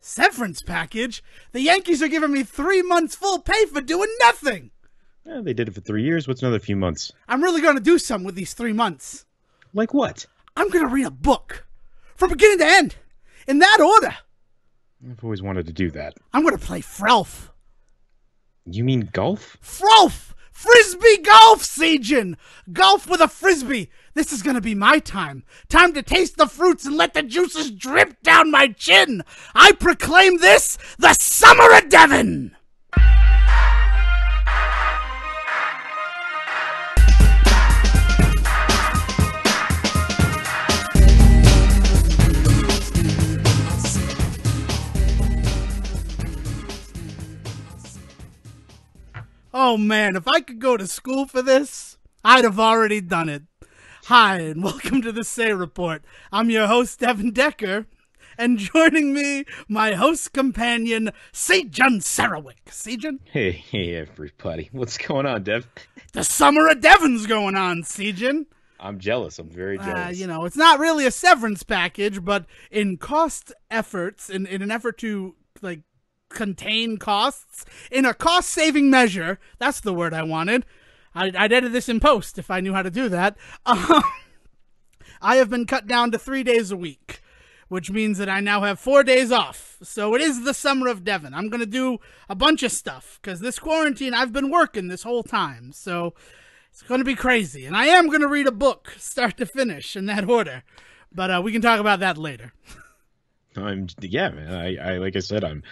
Severance package? The Yankees are giving me 3 months full pay for doing nothing. Yeah, they did it for 3 years. What's another few months? I'm really going to do something with these 3 months. Like what? I'm going to read a book. From beginning to end. In that order. I've always wanted to do that. I'm going to play Frelf. You mean golf? Frolf! Frisbee golf, Sejan! Golf with a frisbee. This is going to be my time. Time to taste the fruits and let the juices drip down my chin. I proclaim this the Summer of Devon! Oh man, if I could go to school for this, I'd have already done it. Hi, and welcome to the Say Report. I'm your host, Devin Decker, and joining me, my host companion, Sejan Sarowick. Sejan? Hey, everybody. What's going on, Dev? The Summer of Devon's going on, Sejan. I'm jealous. I'm very jealous. It's not really a severance package, but in cost efforts, in an effort to, contain costs, in a cost-saving measure, that's the word I wanted. I'd edit this in post if I knew how to do that. I have been cut down to 3 days a week, which means that I now have 4 days off. So it is the Summer of Devon. I'm going to do a bunch of stuff, because this quarantine, I've been working this whole time. So it's going to be crazy. And I am going to read a book, start to finish, in that order. But we can talk about that later. Yeah, man. I like I said, I'm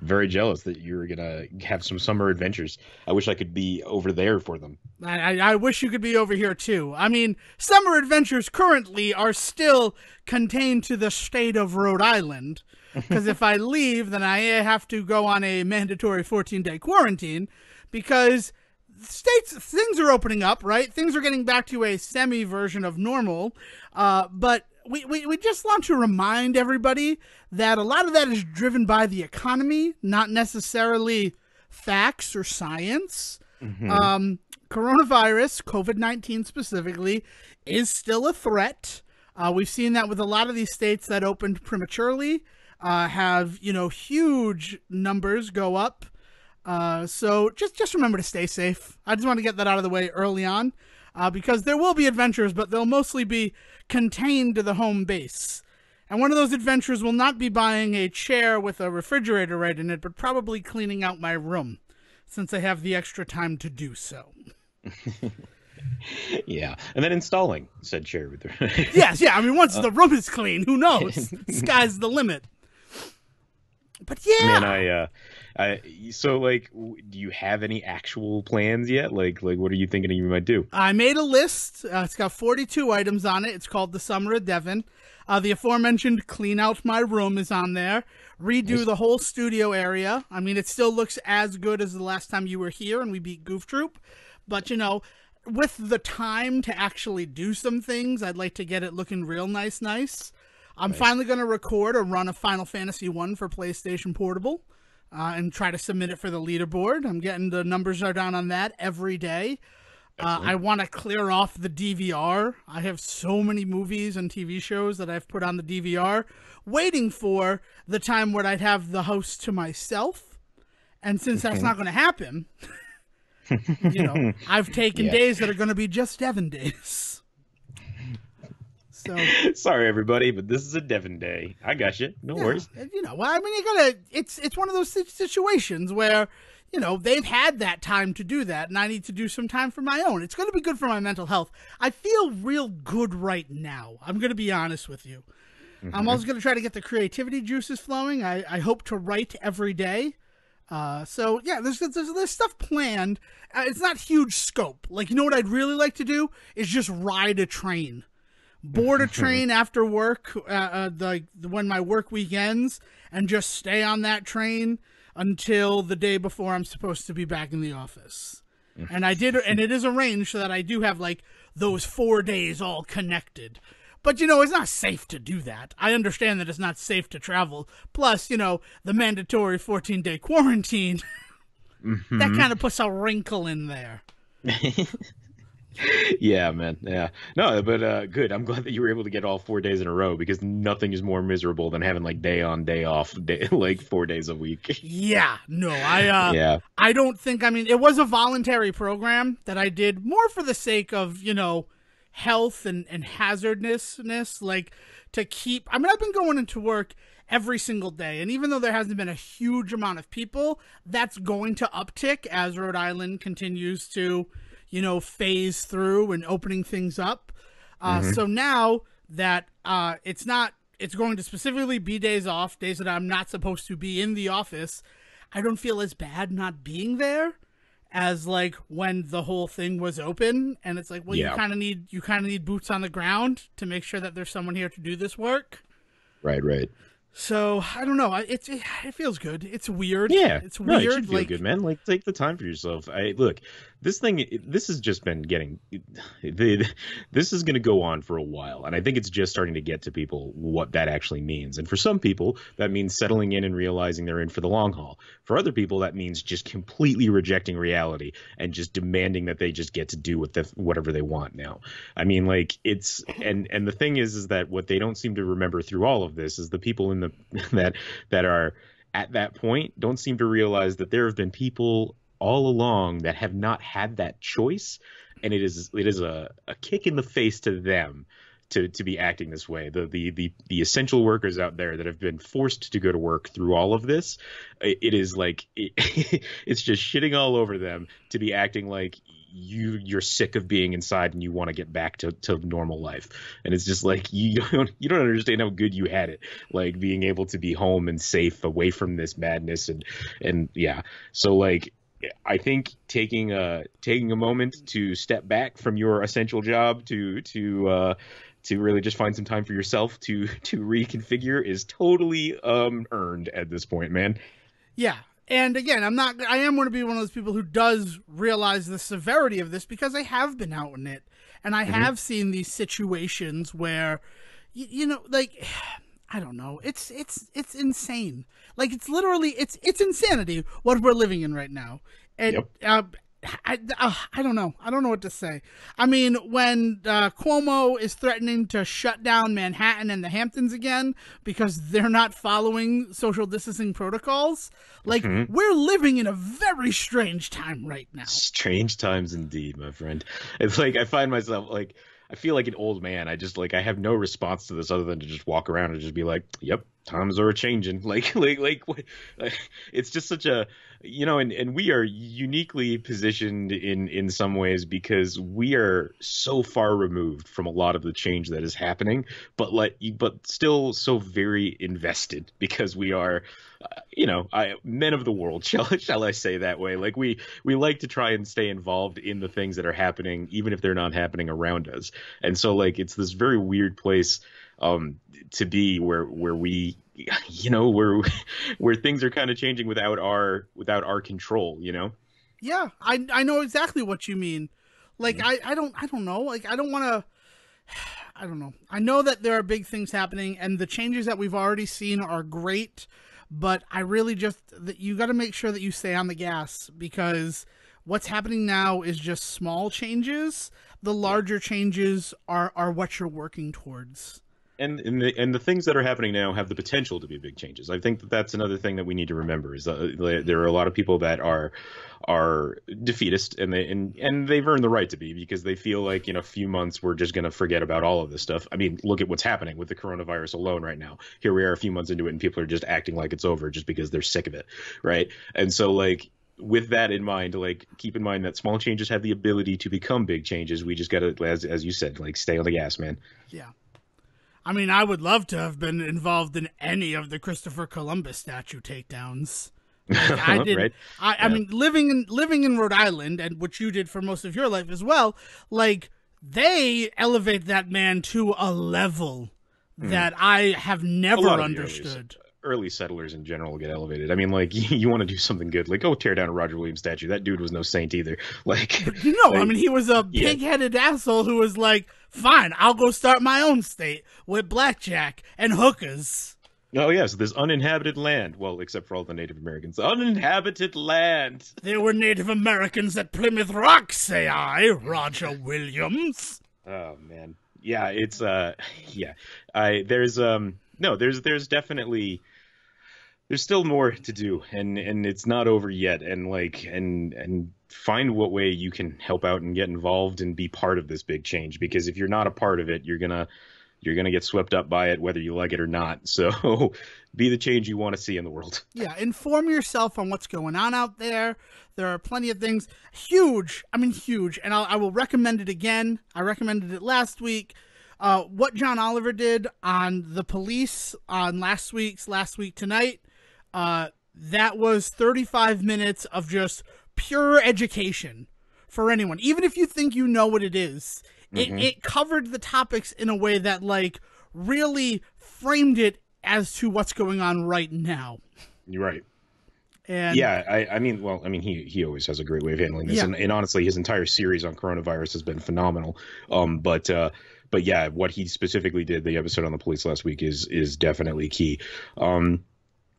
very jealous that you're gonna have some summer adventures. I wish I could be over there for them. I wish you could be over here too. I mean, summer adventures currently are still contained to the state of Rhode Island, because if I leave, then I have to go on a mandatory 14-day quarantine, because things are opening up, right? Things are getting back to a semi version of normal, but we just want to remind everybody that a lot of that is driven by the economy, not necessarily facts or science. Mm-hmm. Coronavirus, COVID-19 specifically, is still a threat. We've seen that with a lot of these states that opened prematurely, have, huge numbers go up. So just remember to stay safe. I just want to get that out of the way early on. Because there will be adventures, but they'll mostly be contained to the home base. And one of those adventures will not be buying a chair with a refrigerator right in it, but probably cleaning out my room, since I have the extra time to do so. Yeah, and then installing said chair with her. Yes, yeah, I mean, once the room is clean, who knows? Sky's the limit. But yeah. Man, so do you have any actual plans yet? Like what are you thinking you might do? I made a list. It's got 42 items on it. It's called the Summer of Devon. The aforementioned clean out my room is on there. Redo the whole studio area. I mean, it still looks as good as the last time you were here and we beat Goof Troop. But, with the time to actually do some things, I'd like to get it looking real nice. I'm finally going to record a run of Final Fantasy 1 for PlayStation Portable and try to submit it for the leaderboard. I'm getting the numbers are down on that every day. I want to clear off the DVR. I have so many movies and TV shows that I've put on the DVR, waiting for the time where I'd have the house to myself. And since that's not going to happen, I've taken days that are going to be just Devon days. So, sorry everybody, but this is a Devon day. I got you. No worries. It's one of those situations where, they've had that time to do that, and I need to do some time for my own. It's going to be good for my mental health. I feel real good right now. I'm going to be honest with you. Mm-hmm. I'm also going to try to get the creativity juices flowing. I hope to write every day. There's stuff planned. It's not huge scope. What I'd really like to do is just ride a train. Board a train after work, when my work week ends, and just stay on that train until the day before I'm supposed to be back in the office. And it is arranged so that I do have those 4 days all connected. But it's not safe to do that. I understand that it's not safe to travel. Plus, the mandatory 14-day quarantine, that kind of puts a wrinkle in there. Yeah, man. Yeah. No, but good. I'm glad that you were able to get all 4 days in a row because nothing is more miserable than having like day on, day off, like 4 days a week. Yeah, no, Yeah. I don't think. I mean, it was a voluntary program that I did more for the sake of health and hazardousness, like to keep. I mean, I've been going into work every single day, and even though there hasn't been a huge amount of people, that's going to uptick as Rhode Island continues to, phase through and opening things up. Hmm. So now that it's not, it's going to specifically be days off, days that I'm not supposed to be in the office. I don't feel as bad not being there as like when the whole thing was open, and it's like, well, Yeah. you kind of need boots on the ground to make sure that there's someone here to do this work. Right, right. So I don't know. It feels good. It's weird. Yeah, It's no, it weird. should feel Like, good, man. Like, take the time for yourself. I look, this has just been getting, this is going to go on for a while, and I think it's just starting to get to people what that actually means. And for some people, that means settling in and realizing they're in for the long haul. For other people, that means just completely rejecting reality and just demanding that they just get to do whatever they want now. I mean, like and the thing is that what they don't seem to remember through all of this is the people in the that are at that point don't seem to realize that there have been people all along that have not had that choice, and it is a kick in the face to them to be acting this way. The essential workers out there that have been forced to go to work through all of this, it is like it's just shitting all over them to be acting like you're sick of being inside and you want to get back to normal life. And it's just like you don't understand how good you had it, like being able to be home and safe away from this madness. And yeah, so like I think taking a moment to step back from your essential job to really just find some time for yourself to reconfigure is totally earned at this point, man. yeah. And again, I am going to be one of those people who does realize the severity of this because I have been out in it. And I Hmm. have seen these situations where, like, I don't know. It's insane. Like, it's literally, it's insanity what we're living in right now. And, Yep. I don't know. I don't know what to say. I mean, when Cuomo is threatening to shut down Manhattan and the Hamptons again because they're not following social distancing protocols, like, Hmm. we're living in a very strange time right now. Strange times indeed, my friend. It's like I find myself like I feel like an old man. I just like I have no response to this other than to just walk around and just be like, "Yep, times are changing." Like it's just such a and we are uniquely positioned in some ways because we are so far removed from a lot of the change that is happening, but still so very invested because we are men of the world, shall I say that way? Like we like to try and stay involved in the things that are happening, even if they're not happening around us. And so like it's this very weird place to be where we where things are kind of changing without our control. Yeah, I know exactly what you mean. Like, I don't know. Like, I don't want to. I don't know. I know that there are big things happening, and the changes that we've already seen are great. But I really you got to make sure that you stay on the gas because what's happening now is just small changes. The larger changes are what you're working towards. And the things that are happening now have the potential to be big changes. I think that that's another thing that we need to remember is that there are a lot of people that are defeatist and they've earned the right to be because they feel like in a few months we're just going to forget about all of this stuff. I mean, look at what's happening with the coronavirus alone right now. Here we are a few months into it and people are just acting like it's over just because they're sick of it, right? And so like with that in mind, like keep in mind that small changes have the ability to become big changes. We just got to, as you said, like stay on the gas, man. Yeah. I mean, I would love to have been involved in any of the Christopher Columbus statue takedowns. Like, I didn't. Right? I Yeah. mean, living in Rhode Island, and which you did for most of your life as well. Like, they elevate that man to a level that I have A never lot of the understood. early settlers in general get elevated. I mean, like you want to do something good, like go tear down a Roger Williams statue. That dude was no saint either. Like, I like, mean, he was a yeah, pig-headed asshole who was like, "Fine, I'll go start my own state with blackjack and hookers." Oh yes, this uninhabited land. Well, except for all the Native Americans. Uninhabited land. There were Native Americans at Plymouth Rock, say I, Roger Williams. Oh man. Yeah, it's yeah. I there's no, there's definitely there's still more to do, and it's not over yet, and like and find what way you can help out and get involved and be part of this big change, because if you're not a part of it, you're gonna get swept up by it whether you like it or not. So be the change you want to see in the world. Yeah, inform yourself on what's going on out there. There are plenty of things. Huge, I mean huge, and I will recommend it again. I recommended it last week. What John Oliver did on the police on last Week Tonight, that was 35 minutes of just pure education for anyone. Even if you think you know what it is, it covered the topics in a way that like really framed it as to what's going on right now. You're right. And yeah, I mean, well, I mean, he always has a great way of handling this, and honestly, his entire series on coronavirus has been phenomenal. But yeah, what he specifically did, the episode on the police last week, is definitely key.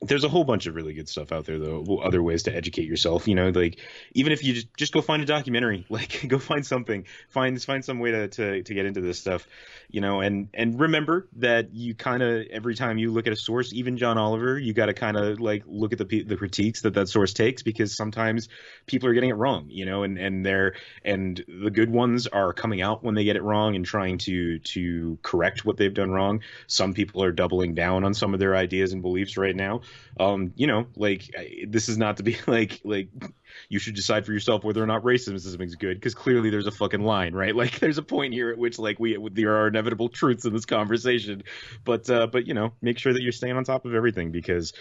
There's a whole bunch of really good stuff out there, though. Other ways to educate yourself, you know, like even if you just go find a documentary, like go find something, find some way to get into this stuff, you know, and remember that you kind of every time you look at a source, even John Oliver, you got to kind of like look at the critiques that source takes, because sometimes people are getting it wrong, you know, and the good ones are coming out when they get it wrong and trying to correct what they've done wrong. Some people are doubling down on some of their ideas and beliefs right now. You know, like this is not to be like you should decide for yourself whether or not racism is good, because clearly there's a fucking line, right? Like there's a point here at which like there are inevitable truths in this conversation, but you know, make sure that you're staying on top of everything, because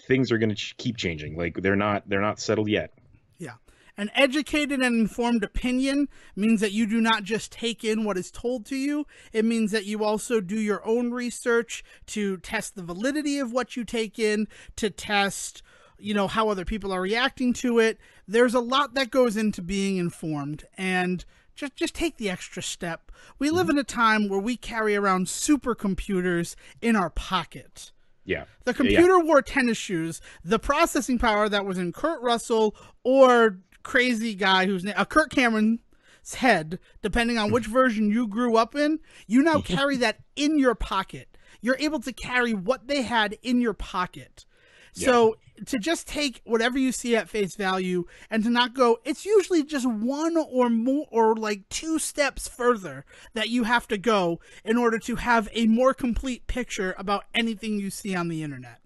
things are going to keep changing. Like they're not settled yet. yeah. An educated and informed opinion means that you do not just take in what is told to you. It means that you also do your own research to test the validity of what you take in, to test, you know, how other people are reacting to it. There's a lot that goes into being informed, and just take the extra step. We live in a time where we carry around supercomputers in our pocket. Yeah. The computer wore tennis shoes. The processing power that was in Kurt Russell or crazy guy whose name Kirk Cameron's head, depending on which version you grew up in, you now carry that in your pocket. You're able to carry what they had in your pocket. So to just take whatever you see at face value and to not go, it's usually just one or more or like two steps further that you have to go in order to have a more complete picture about anything you see on the internet.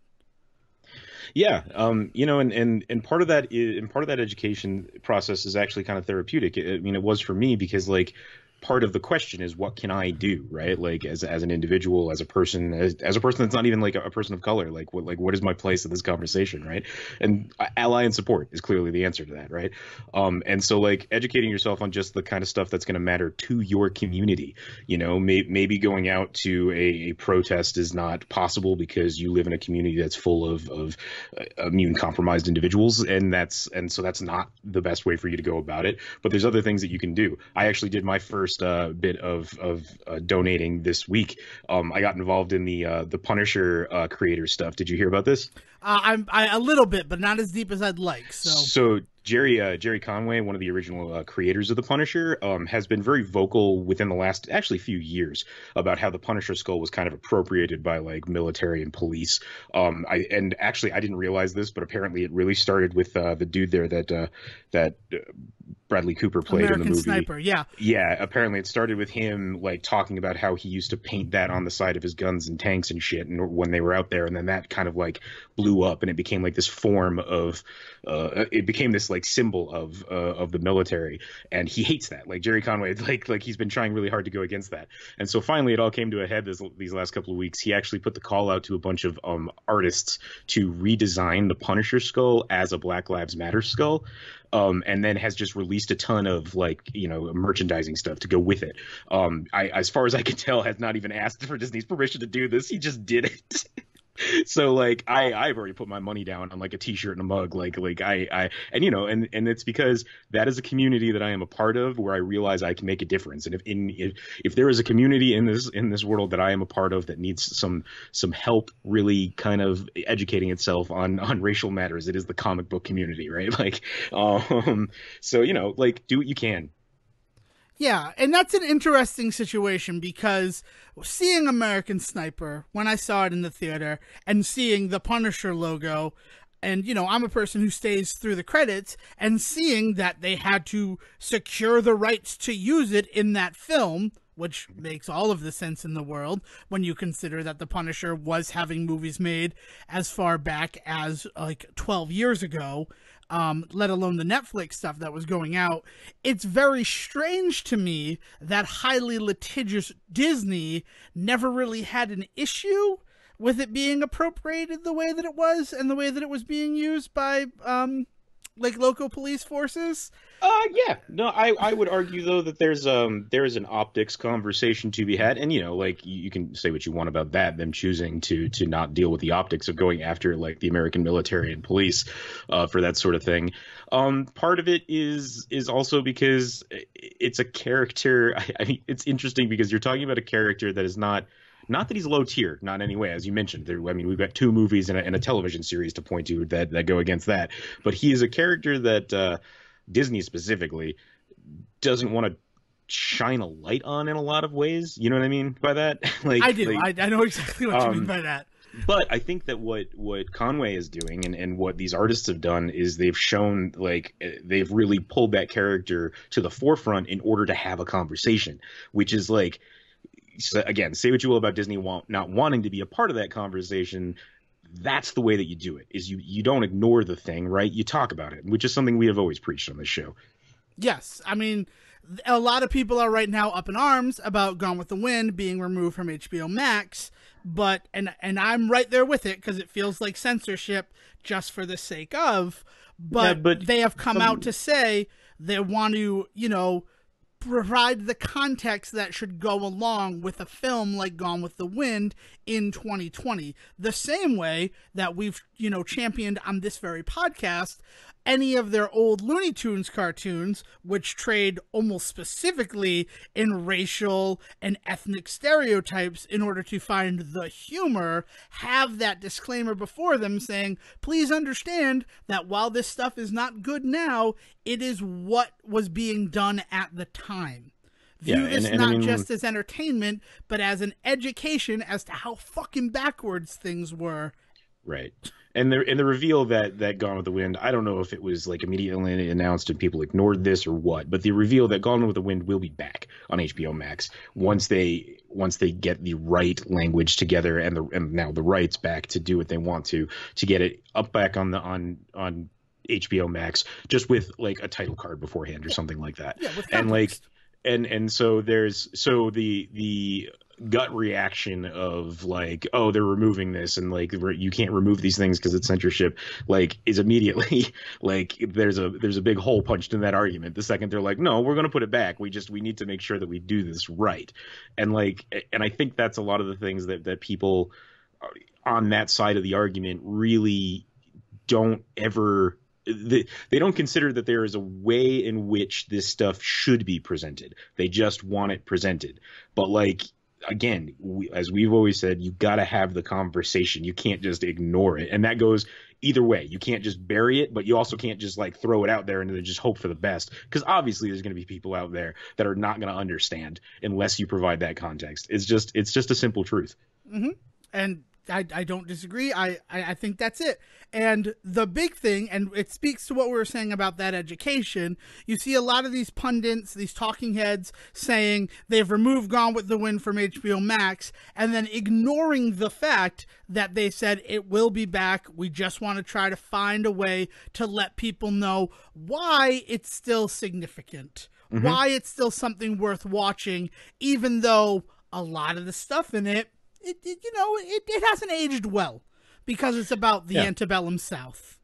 Yeah, you know, and part of that education process is actually kind of therapeutic. I mean, it was for me, because like part of the question is, what can I do, right? Like as an individual, as a person, as a person that's not even like a person of color, like what is my place in this conversation, right? And ally and support is clearly the answer to that, right? And so like educating yourself on just the kind of stuff that's going to matter to your community, you know, maybe going out to a protest is not possible because you live in a community that's full of immune compromised individuals, and so that's not the best way for you to go about it. But there's other things that you can do. I actually did my first bit of donating this week. I got involved in the Punisher creator stuff. Did you hear about this? I a little bit, but not as deep as I'd like. So Jerry Conway, one of the original creators of the Punisher, has been very vocal within the last actually few years about how the Punisher skull was kind of appropriated by like military and police. I didn't realize this, but apparently it really started with the dude there that Bradley Cooper played American in the movie. Sniper, yeah. Yeah, apparently it started with him like talking about how he used to paint that on the side of his guns and tanks and shit, and when they were out there, and then that kind of like blew up, and it became like this form of it became this like symbol of the military, and he hates that. Like Jerry Conway, like he's been trying really hard to go against that, and so finally it all came to a head these last couple of weeks. He actually put the call out to a bunch of artists to redesign the Punisher skull as a Black Lives Matter skull. And then has just released a ton of like, you know, merchandising stuff to go with it. As far as I can tell, has not even asked for Disney's permission to do this. He just did it. So like I've already put my money down on like a t-shirt and a mug, like I and you know, and it's because that is a community that I am a part of, where I realize I can make a difference. And if there is a community in this world that I am a part of that needs some help really kind of educating itself on racial matters, it is the comic book community, right? Like so you know, like do what you can. Yeah, and that's an interesting situation because seeing American Sniper when I saw it in the theater and seeing the Punisher logo, and you know, I'm a person who stays through the credits, and seeing that they had to secure the rights to use it in that film, which makes all of the sense in the world when you consider that the Punisher was having movies made as far back as like 12 years ago, let alone the Netflix stuff that was going out. It's very strange to me that highly litigious Disney never really had an issue with it being appropriated the way that it was and the way that it was being used by like local police forces. Yeah. No, I would argue though that there is an optics conversation to be had, and you know, like you can say what you want about that, them choosing to not deal with the optics of going after like the American military and police for that sort of thing. Part of it is also because it's a character. I mean, it's interesting because you're talking about a character that is not that he's low tier, not in any way, as you mentioned. I mean, we've got two movies and a television series to point to that go against that. But he is a character that Disney specifically doesn't want to shine a light on in a lot of ways. You know what I mean by that? Like I do. I know exactly what you mean by that. But I think that what Conway is doing and what these artists have done is they've shown like they've really pulled that character to the forefront in order to have a conversation, which is like, again, say what you will about Disney not wanting to be a part of that conversation. That's the way that you do it, is you don't ignore the thing, right? You talk about it, which is something we have always preached on this show. Yes. I mean, a lot of people are right now up in arms about Gone with the Wind being removed from HBO Max, but and I'm right there with it because it feels like censorship just for the sake of, but they have come out to say they want to, you know, provide the context that should go along with a film like Gone with the Wind in 2020. The same way that we've, you know, championed on this very podcast any of their old Looney Tunes cartoons, which trade almost specifically in racial and ethnic stereotypes in order to find the humor, have that disclaimer before them saying, please understand that while this stuff is not good now, it is what was being done at the time. View this not just as entertainment, but as an education as to how fucking backwards things were. Right. And the reveal that Gone with the Wind, I don't know if it was like immediately announced and people ignored this or what, but the reveal that Gone with the Wind will be back on HBO Max once they get the right language together and now the rights back to do what they want to get it up back on HBO Max, just with like a title card beforehand or something like that. Yeah, with context. And like and so the gut reaction of like, oh, they're removing this and like you can't remove these things because it's censorship, like is immediately like there's a big hole punched in that argument the second they're like, no, we're going to put it back, we need to make sure that we do this right. And like, and I think that's a lot of the things that people on that side of the argument really don't ever, they don't consider that there is a way in which this stuff should be presented. They just want it presented. But like, again, as we've always said, you got to have the conversation. You can't just ignore it. And that goes either way. You can't just bury it, but you also can't just like throw it out there and then just hope for the best. Because obviously there's going to be people out there that are not going to understand unless you provide that context. It's just a simple truth. Mm-hmm. And I don't disagree. I think that's it. And the big thing, and it speaks to what we were saying about that education, you see a lot of these pundits, these talking heads saying they've removed Gone with the Wind from HBO Max and then ignoring the fact that they said it will be back. We just want to try to find a way to let people know why it's still significant, why it's still something worth watching, even though a lot of the stuff in it, it hasn't aged well because it's about the antebellum South.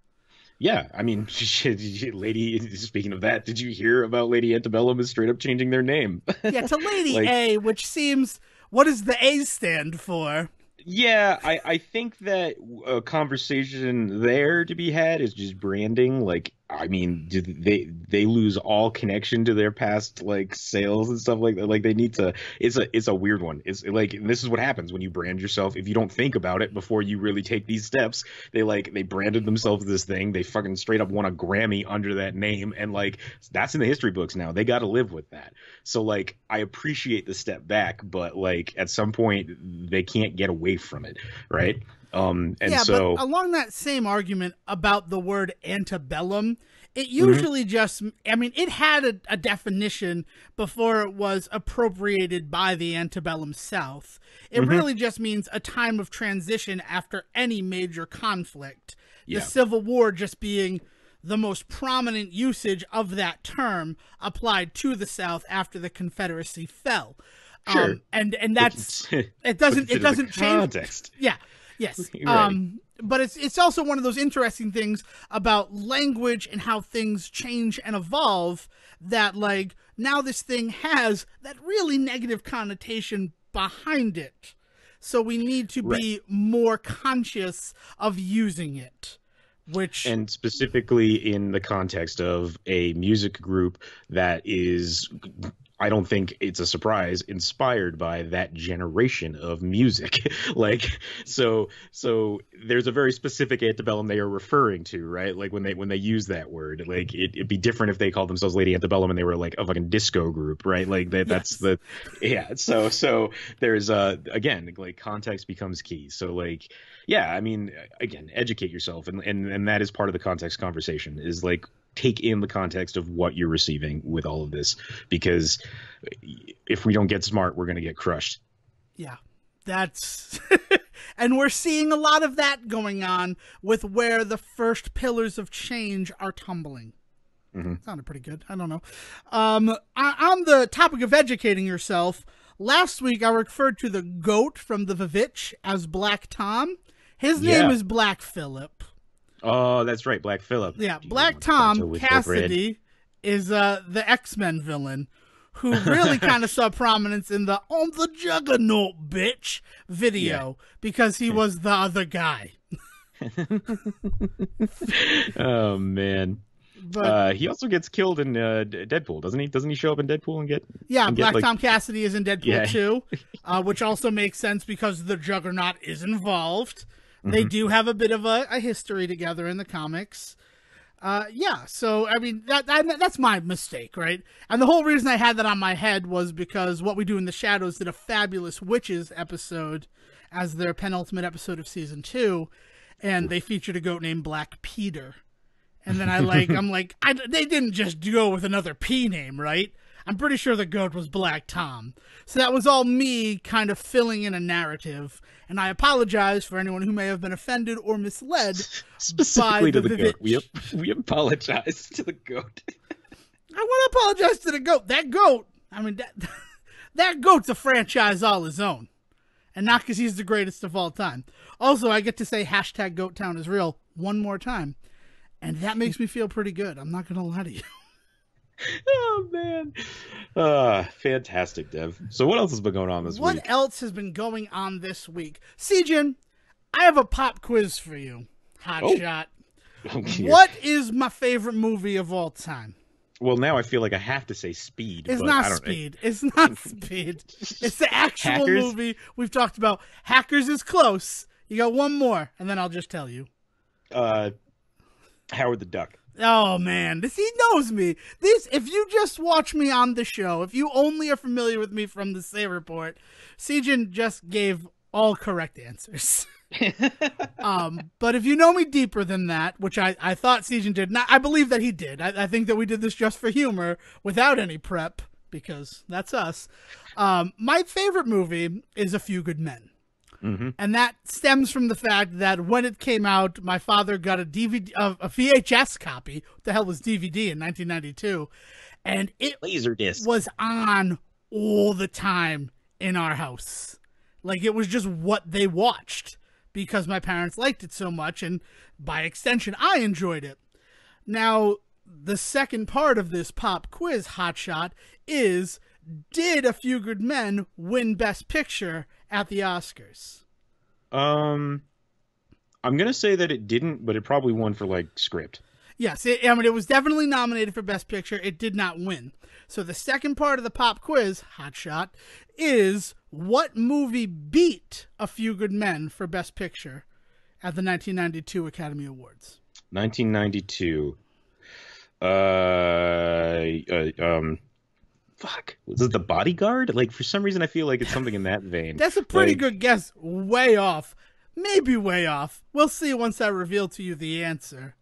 Yeah, I mean, Lady, speaking of that, did you hear about Lady Antebellum is straight up changing their name? Yeah, to Lady A, which seems, what does the A stand for? Yeah, I think that a conversation there to be had is just branding. Like, I mean, do they lose all connection to their past like sales and stuff like that? Like, they need to. It's a weird one. It's like this is what happens when you brand yourself. If you don't think about it before you really take these steps, they branded themselves this thing. They fucking straight up won a Grammy under that name, and like that's in the history books now. They got to live with that. So like, I appreciate the step back, but like at some point they can't get away from it, right? And Yeah, so but along that same argument about the word antebellum, it Mhm. usually just, I mean, it had a definition before it was appropriated by the antebellum South. It Mhm. really just means a time of transition after any major conflict. The Yeah, Civil War just being the most prominent usage of that term applied to the South after the Confederacy fell. sure. And But that's but it doesn't consider the change. context. Yeah, yes. Right. But it's also one of those interesting things about language and how things change and evolve that like now this thing has that really negative connotation behind it. So we need to Right. be more conscious of using it, which And specifically in the context of a music group that is, I don't think it's a surprise, inspired by that generation of music. Like, so there's a very specific antebellum they are referring to, right? Like when they use that word, like it'd be different if they called themselves Lady Antebellum and they were like a fucking disco group, right? Like that's yes. the, yeah. So there's again, like context becomes key. So like, yeah, I mean, again, educate yourself, and that is part of the context conversation. Is like take in the context of what you're receiving with all of this, because if we don't get smart, we're going to get crushed. Yeah. That's and we're seeing a lot of that going on with where the first pillars of change are tumbling. Hmm. Sounded pretty good. I don't know. On the topic of educating yourself, last week I referred to the goat from the Vivitch as Black Tom. His name Yeah. is Black Phillip. Oh, that's right, Black Phillip. Yeah, Do you Black want butter Tom with your bread? Cassidy is the X-Men villain who really kind of saw prominence in the "On the Juggernaut, bitch" video because he was the other guy. Oh man. But He also gets killed in Deadpool, doesn't he? Doesn't he show up in Deadpool and yeah, get Black like, Tom Cassidy is in Deadpool yeah. 2, which also makes sense because the Juggernaut is involved. They Hmm. do have a bit of a history together in the comics. Yeah, so I mean that's my mistake, right? And the whole reason I had that on my head was because What We Do in the Shadows did a Fabulous Witches episode as their penultimate episode of season 2, and they featured a goat named Black Peter. And then they didn't just go with another P name, right? I'm pretty sure the goat was Black Tom. So that was all me kind of filling in a narrative. And I apologize for anyone who may have been offended or misled Specifically by to the goat. Vivitch. We apologize to the goat. I want to apologize to the goat. That goat, I mean, that goat's a franchise all his own. And not because he's the greatest of all time. Also, I get to say hashtag GoatTown is real one more time. And that makes me feel pretty good. I'm not going to lie to you. Oh man. Fantastic, Dev. So what else has been going on this What week? else has been going on this week? Sejin, I have a pop quiz for you. Hot Oh. shot. Okay. What is my favorite movie of all time? Well, now I feel like I have to say Speed. It's but not I don't, Speed. It's not Speed. It's the actual Hackers? movie we've talked about. Hackers is close. You got one more, and then I'll just tell you. Howard the Duck. Oh man, he knows me. If you just watch me on the show, if you only are familiar with me from the Say Report, Sejin just gave all correct answers. But if you know me deeper than that, which I thought Sejin did, not, I believe that he did. I think that we did this just for humor, without any prep, because that's us. My favorite movie is A Few Good Men. Mm-hmm. And that stems from the fact that when it came out, my father got a DVD, a VHS copy. What the hell was DVD in 1992? And it Laserdisc. was on all the time in our house. Like, it was just what they watched because my parents liked it so much, and by extension, I enjoyed it. Now, the second part of this pop quiz hotshot is, did A Few Good Men win Best Picture at the Oscars? Um, I'm gonna say that it didn't, but it probably won for like script. Yes, it was definitely nominated for Best Picture. It did not win. So the second part of the pop quiz, hot shot, is what movie beat A Few Good Men for Best Picture at the 1992 Academy Awards? 1992. Fuck. Was it The Bodyguard? Like, for some reason, I feel like it's something in that vein. That's a pretty Like, good guess. Way off. Maybe way off. We'll see once I reveal to you the answer.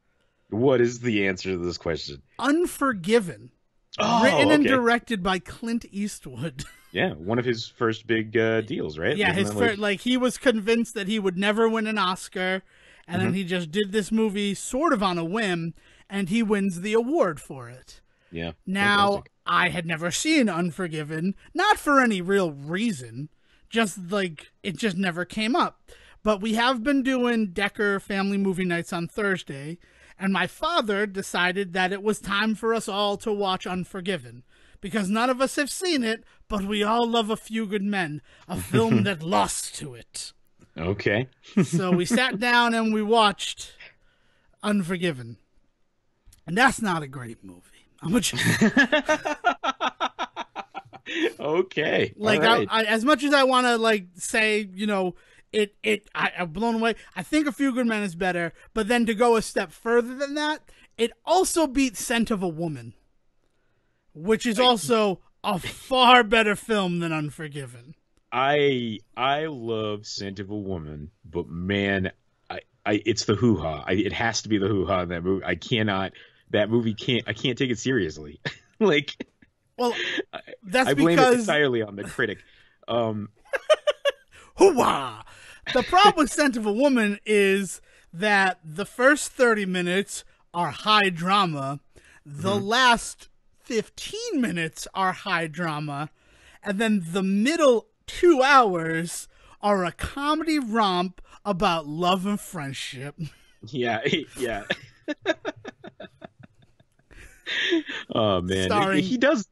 what is the answer to this question? Unforgiven. Oh, Written and okay. directed by Clint Eastwood. Yeah, one of his first big deals, right? Yeah, Wasn't his that first, like he was convinced that he would never win an Oscar, and then he just did this movie sort of on a whim, and he wins the award for it. Yeah. Now, Fantastic. I had never seen Unforgiven, not for any real reason, just like it just never came up. But we have been doing Decker family movie nights on Thursday, and my father decided that it was time for us all to watch Unforgiven. Because none of us have seen it, but we all love A Few Good Men, a film that lost to it. Okay. So we sat down and we watched Unforgiven. And that's not a great movie. Okay. Like, All right. I as much as I want to, like, say, I'm blown away. I think A Few Good Men is better, but then to go a step further than that, it also beats Scent of a Woman, which is also a far better film than Unforgiven. I love Scent of a Woman, but man, it's the hoo-ha. It has to be the hoo-ha in that movie. I can't take it seriously. Like, Well, that's I blame because it entirely on the critic. hoo-wah! The problem with Scent of a Woman is that the first 30 minutes are high drama, the last 15 minutes are high drama, and then the middle 2 hours are a comedy romp about love and friendship. Yeah, yeah. Oh man, Starring- he does.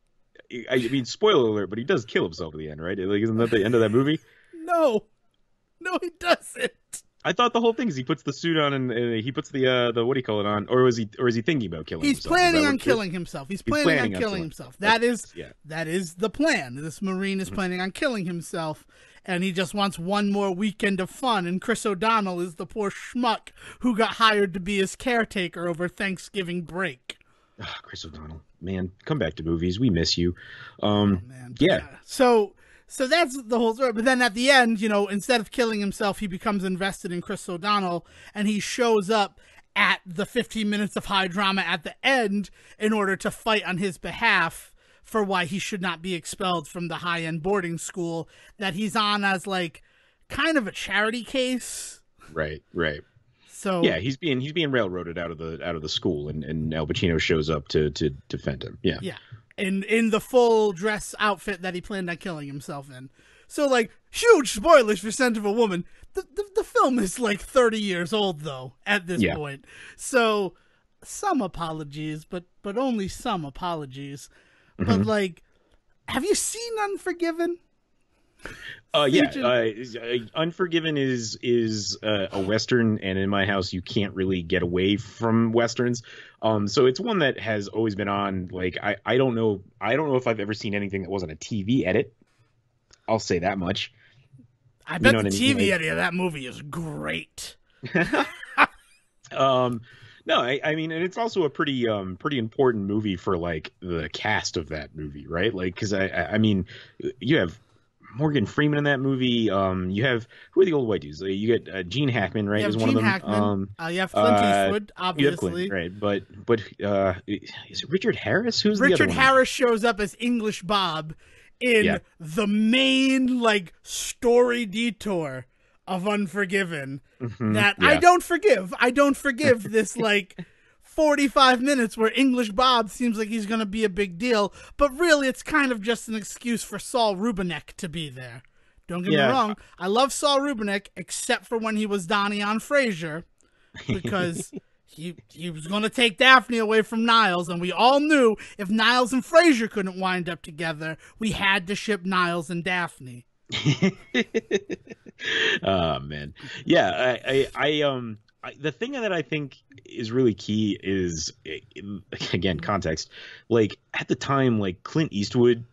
I mean, spoiler alert, but he does kill himself at the end, right? Like, isn't that the end of that movie? No, he doesn't. I thought the whole thing is he puts the suit on and he puts the what do you call it on, or is he thinking about killing He's himself? Is planning that on what it is? killing himself. He's planning on killing himself. That is the plan. This Marine is planning on killing himself, and he just wants one more weekend of fun. And Chris O'Donnell is the poor schmuck who got hired to be his caretaker over Thanksgiving break. Oh, Chris O'Donnell, man, come back to movies. We miss you. Man. Yeah. So that's the whole story. But then at the end, instead of killing himself, he becomes invested in Chris O'Donnell, and he shows up at the 15 minutes of high drama at the end in order to fight on his behalf for why he should not be expelled from the high-end boarding school that he's on as, like, kind of a charity case. Right. So Yeah, he's being railroaded out of the school, and Al Pacino shows up to defend him. Yeah. Yeah. In the full dress outfit that he planned on killing himself in. So, like, huge spoilers for Scent of a Woman. The film is, like, 30 years old, though, at this point. So, some apologies, but only some apologies. But, like, have you seen Unforgiven? Unforgiven is a Western, and in my house you can't really get away from Westerns. So it's one that has always been on. Like, I don't know if I've ever seen anything that wasn't a TV edit. I'll say that much. I bet the TV edit of that movie is great. No, I mean, and it's also a pretty important movie for, like, the cast of that movie, right? Like, because I mean, you have Morgan Freeman in that movie. You have, who are the old white dudes? You get Gene Hackman, right? Is one of them. You have Clint Eastwood, obviously. You have Clint, right? But is it Richard Harris? Who's the other Richard one? Harris shows up as English Bob in the main, like, story detour of Unforgiven that I don't forgive. I don't forgive this, like, 45 minutes where English Bob seems like he's going to be a big deal, but really it's kind of just an excuse for Saul Rubinek to be there. Don't get me wrong. I love Saul Rubinek, except for when he was Donnie on Frasier, because he was going to take Daphne away from Niles, and we all knew if Niles and Frasier couldn't wind up together, we had to ship Niles and Daphne. Oh man, yeah. The thing that I think is really key is, again, context. Like at the time, like Clint Eastwood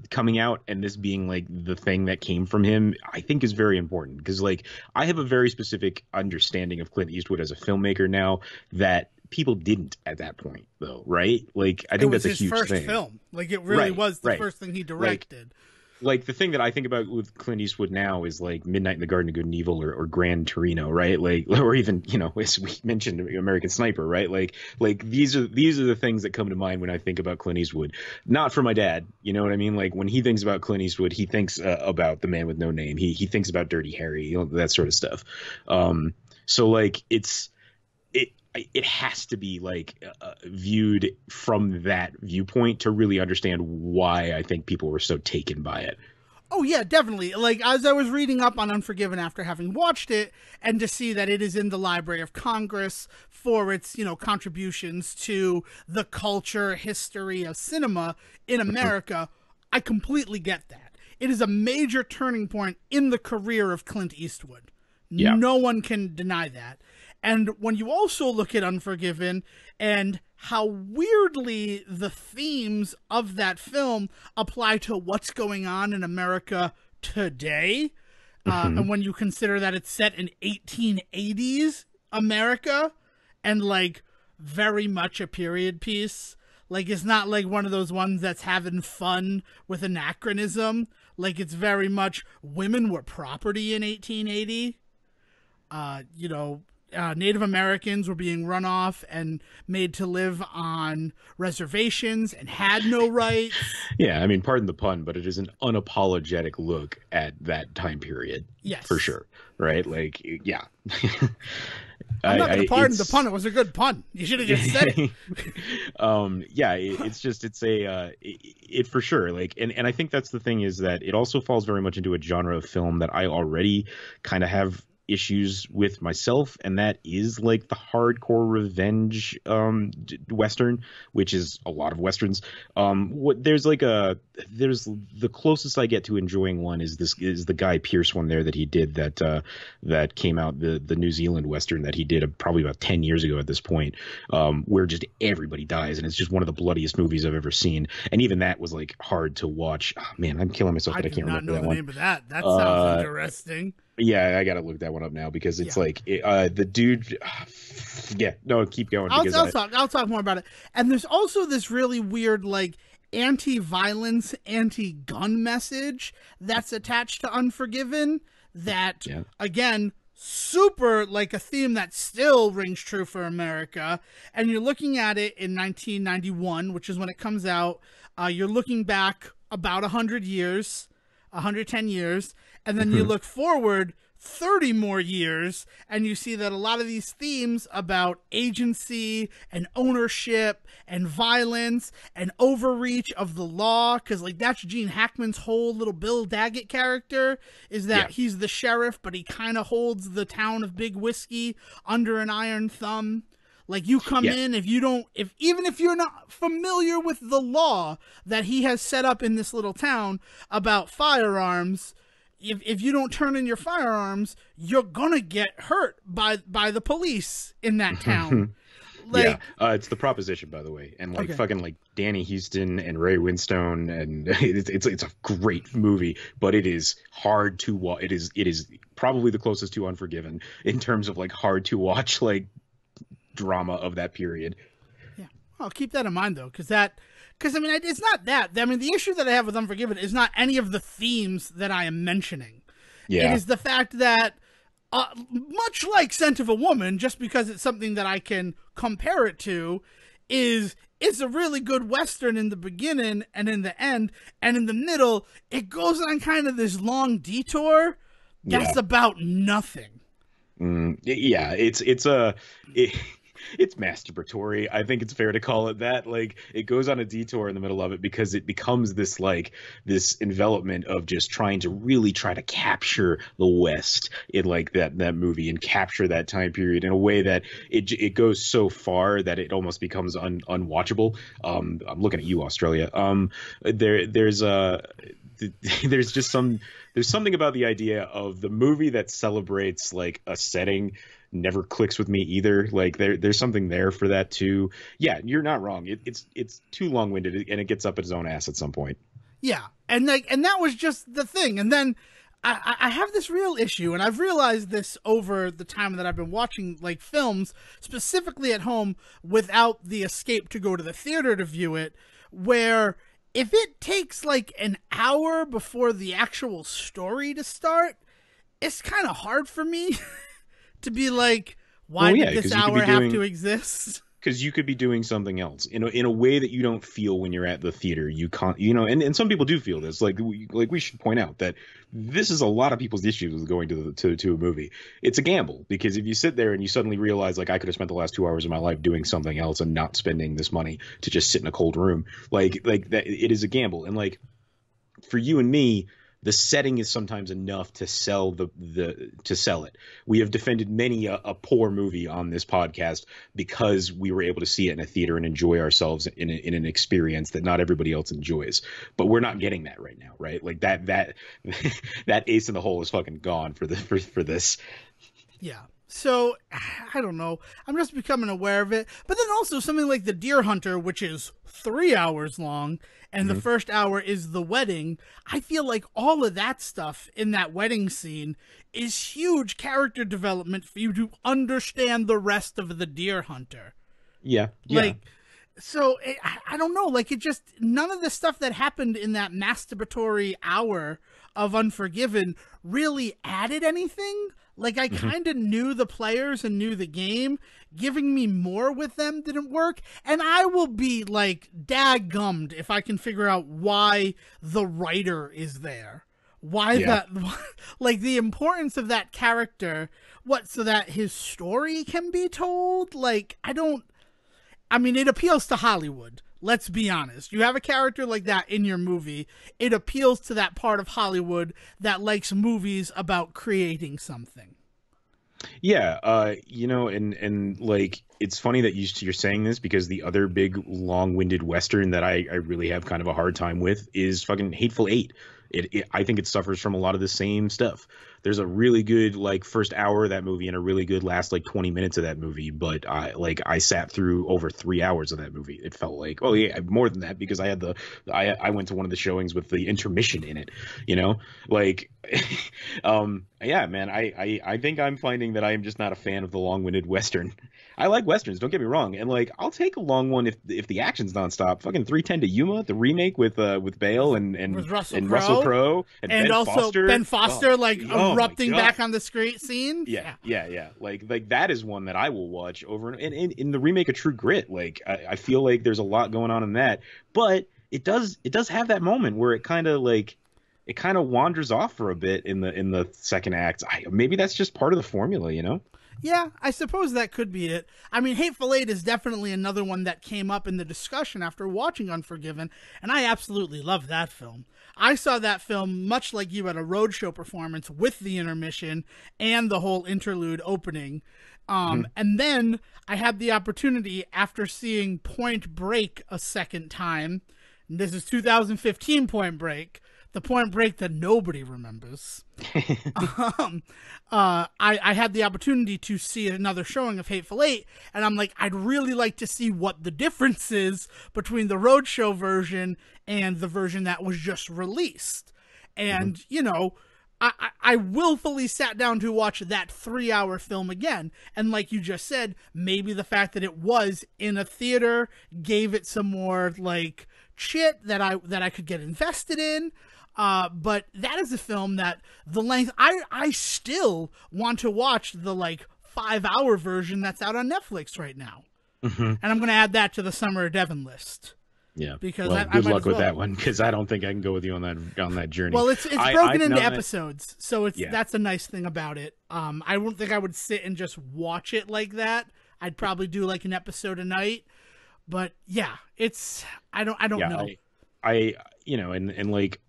coming out and this being like the thing that came from him, I think is very important because like I have a very specific understanding of Clint Eastwood as a filmmaker now that people didn't at that point, though, right? Like I It think was that's a his huge first thing. film. Like it really Right, was the right. first thing he Like directed. like the thing that I think about with Clint Eastwood now is like Midnight in the Garden of Good and Evil or Gran Torino, right? Like, or even, you know, as we mentioned, American Sniper, right? Like these are the things that come to mind when I think about Clint Eastwood. Not for my dad, you know what I mean? Like when he thinks about Clint Eastwood, he thinks about The Man with No Name. He thinks about Dirty Harry, you know, that sort of stuff. So like it has to be like viewed from that viewpoint to really understand why I think people were so taken by it. Oh yeah, definitely. Like as I was reading up on Unforgiven after having watched it, and to see that it is in the Library of Congress for its, you know, contributions to the culture, history of cinema in America, I completely get that. It is a major turning point in the career of Clint Eastwood. Yeah. No one can deny that. And when you also look at Unforgiven and how weirdly the themes of that film apply to what's going on in America today, and when you consider that it's set in 1880s America and like very much a period piece, like it's not like one of those ones that's having fun with anachronism. Like it's very much women were property in 1880. You know, Native Americans were being run off and made to live on reservations and had no rights. Yeah, I mean, pardon the pun, but it is an unapologetic look at that time period. Yes. For sure. Right? Like, yeah. I'm not going to pardon the pun. It was a good pun. You should have just said it. Yeah, it for sure. Like, and I think that's the thing is that it also falls very much into a genre of film that I already kind of have issues with myself, and that is like the hardcore revenge western, which is a lot of westerns. There's the closest I get to enjoying one is the Guy Pearce one there that he did that came out, the New Zealand western that he did probably about 10 years ago at this point, where just everybody dies and it's just one of the bloodiest movies I've ever seen, and even that was like hard to watch. Oh, man, I'm killing myself that I can't remember that one. I do not know the name of that. That sounds interesting. Yeah, I gotta look that one up now because it's like the dude. Yeah, no, keep going. I'll talk more about it. And there's also this really weird like anti-violence, anti-gun message that's attached to Unforgiven. That again, super like a theme that still rings true for America. And you're looking at it in 1991, which is when it comes out. You're looking back about 100 years, 110 years. And then you look forward 30 more years, and you see that a lot of these themes about agency and ownership and violence and overreach of the law, because like that's Gene Hackman's whole little Bill Daggett character, is that he's the sheriff, but he kind of holds the town of Big Whiskey under an iron thumb. Like you come in, even if you're not familiar with the law that he has set up in this little town about firearms, if you don't turn in your firearms, you're gonna get hurt by the police in that town. Like, it's The Proposition, by the way, and like fucking like Danny Houston and Ray Winstone, and it's a great movie, but it is hard to watch. It is probably the closest to Unforgiven in terms of like hard to watch like drama of that period. Yeah, I'll keep that in mind though, because I mean, it's not that. I mean, the issue that I have with Unforgiven is not any of the themes that I am mentioning. Yeah. It is the fact that, much like Scent of a Woman, just because it's something that I can compare it to, it's a really good Western in the beginning and in the end, and in the middle, it goes on kind of this long detour that's about nothing. It's masturbatory. I think it's fair to call it that. Like it goes on a detour in the middle of it because it becomes this envelopment of just trying to capture the West in like that movie and capture that time period in a way that it goes so far that it almost becomes unwatchable. I'm looking at you, Australia. there's just there's something about the idea of the movie that celebrates like a setting never clicks with me either. Like there's something there for that too. Yeah, you're not wrong. It's too long-winded and it gets up its own ass at some point. Yeah, and that was just the thing. And then I have this real issue, and I've realized this over the time that I've been watching like films, specifically at home, without the escape to go to the theater to view it, where if it takes like an hour before the actual story to start, it's kind of hard for me to be like, why did this hour have to exist? Because you could be doing something else in a way that you don't feel when you're at the theater. You can't, and some people do feel this. Like we should point out that this is a lot of people's issues with going to a movie. It's a gamble, because if you sit there and you suddenly realize, like, I could have spent the last 2 hours of my life doing something else and not spending this money to just sit in a cold room, like that, it is a gamble. And like for you and me, the setting is sometimes enough to sell to sell it. We have defended many a poor movie on this podcast because we were able to see it in a theater and enjoy ourselves in an experience that not everybody else enjoys. But we're not getting that right now, right? Like that that ace in the hole is fucking gone for this. Yeah. So, I don't know. I'm just becoming aware of it. But then also something like The Deer Hunter, which is 3 hours long, and the first hour is the wedding. I feel like all of that stuff in that wedding scene is huge character development for you to understand the rest of The Deer Hunter. Yeah. Like, so, I don't know. Like, it just, none of the stuff that happened in that masturbatory hour of Unforgiven really added anything. Like, I kind of knew the players and knew the game. Giving me more with them didn't work. And I will be, like, daggummed if I can figure out why the writer is there. Why that, like, the importance of that character. What, so that his story can be told? Like, I mean, it appeals to Hollywood. Let's be honest. You have a character like that in your movie, it appeals to that part of Hollywood that likes movies about creating something. Yeah, and like, it's funny that you're saying this, because the other big long-winded Western that I really have kind of a hard time with is fucking Hateful Eight. I think it suffers from a lot of the same stuff. There's a really good like first hour of that movie and a really good last like 20 minutes of that movie, but I sat through over 3 hours of that movie. It felt like, oh yeah, more than that, because I went to one of the showings with the intermission in it, like yeah, man, I think I'm finding that I am just not a fan of the long-winded Western. I like Westerns, don't get me wrong, and like I'll take a long one if the action's nonstop. Fucking 310 to Yuma, the remake with Bale and Russell Crowe and Ben also Foster. Ben Foster erupting back on the scene. Yeah. Like that is one that I will watch over and in the remake of True Grit. Like I feel like there's a lot going on in that, but it does have that moment where it kind of wanders off for a bit in the second act. Maybe that's just part of the formula, Yeah, I suppose that could be it. I mean, Hateful Eight is definitely another one that came up in the discussion after watching Unforgiven, and I absolutely love that film. I saw that film, much like you, at a roadshow performance with the intermission and the whole interlude opening. And then I had the opportunity, after seeing Point Break a second time, and this is 2015 Point Break, the Point Break that nobody remembers. I had the opportunity to see another showing of Hateful Eight, and I'm like, I'd really like to see what the difference is between the roadshow version and the version that was just released. And, I willfully sat down to watch that 3-hour film again. And like you just said, maybe the fact that it was in a theater gave it some more, like, shit that I could get invested in. But that is a film that the length, I still want to watch the like 5-hour version that's out on Netflix right now. And I'm going to add that to the Summer of Devon list. Yeah. Because good luck with that one, because I don't think I can go with you on that journey. Well, it's broken into episodes, so that's a nice thing about it. I don't think I would sit and just watch it like that. I'd probably do like an episode a night. But yeah, I don't know. And like,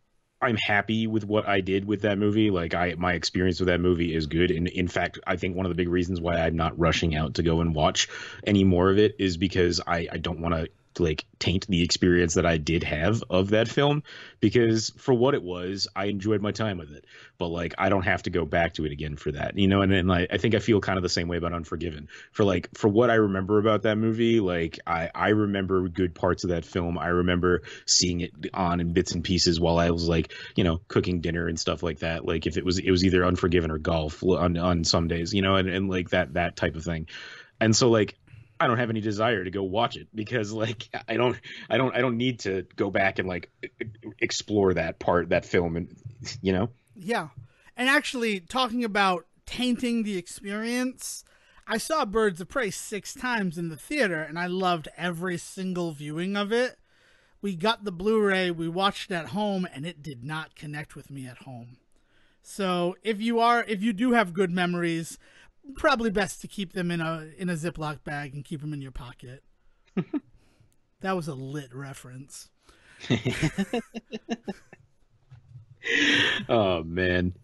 I'm happy with what I did with that movie. Like my experience with that movie is good. And in fact, I think one of the big reasons why I'm not rushing out to go and watch any more of it is because I don't want to like taint the experience that I did have of that film, because for what it was, I enjoyed my time with it. But like, I don't have to go back to it again for that, you know. And then like, I think I feel kind of the same way about Unforgiven. For what I remember about that movie, like I remember good parts of that film. I remember seeing it on in bits and pieces while I was like, you know, cooking dinner and stuff like that. Like if it was either Unforgiven or golf on some days, you know, and like that type of thing. And so like, I don't have any desire to go watch it because like I don't need to go back and like explore that film, and you know. Yeah. And actually, talking about tainting the experience, I saw Birds of Prey 6 times in the theater, and I loved every single viewing of it. We got the Blu-ray, we watched it at home, and it did not connect with me at home. So if you do have good memories, probably best to keep them in a Ziploc bag and keep them in your pocket. That was a lit reference. Oh man,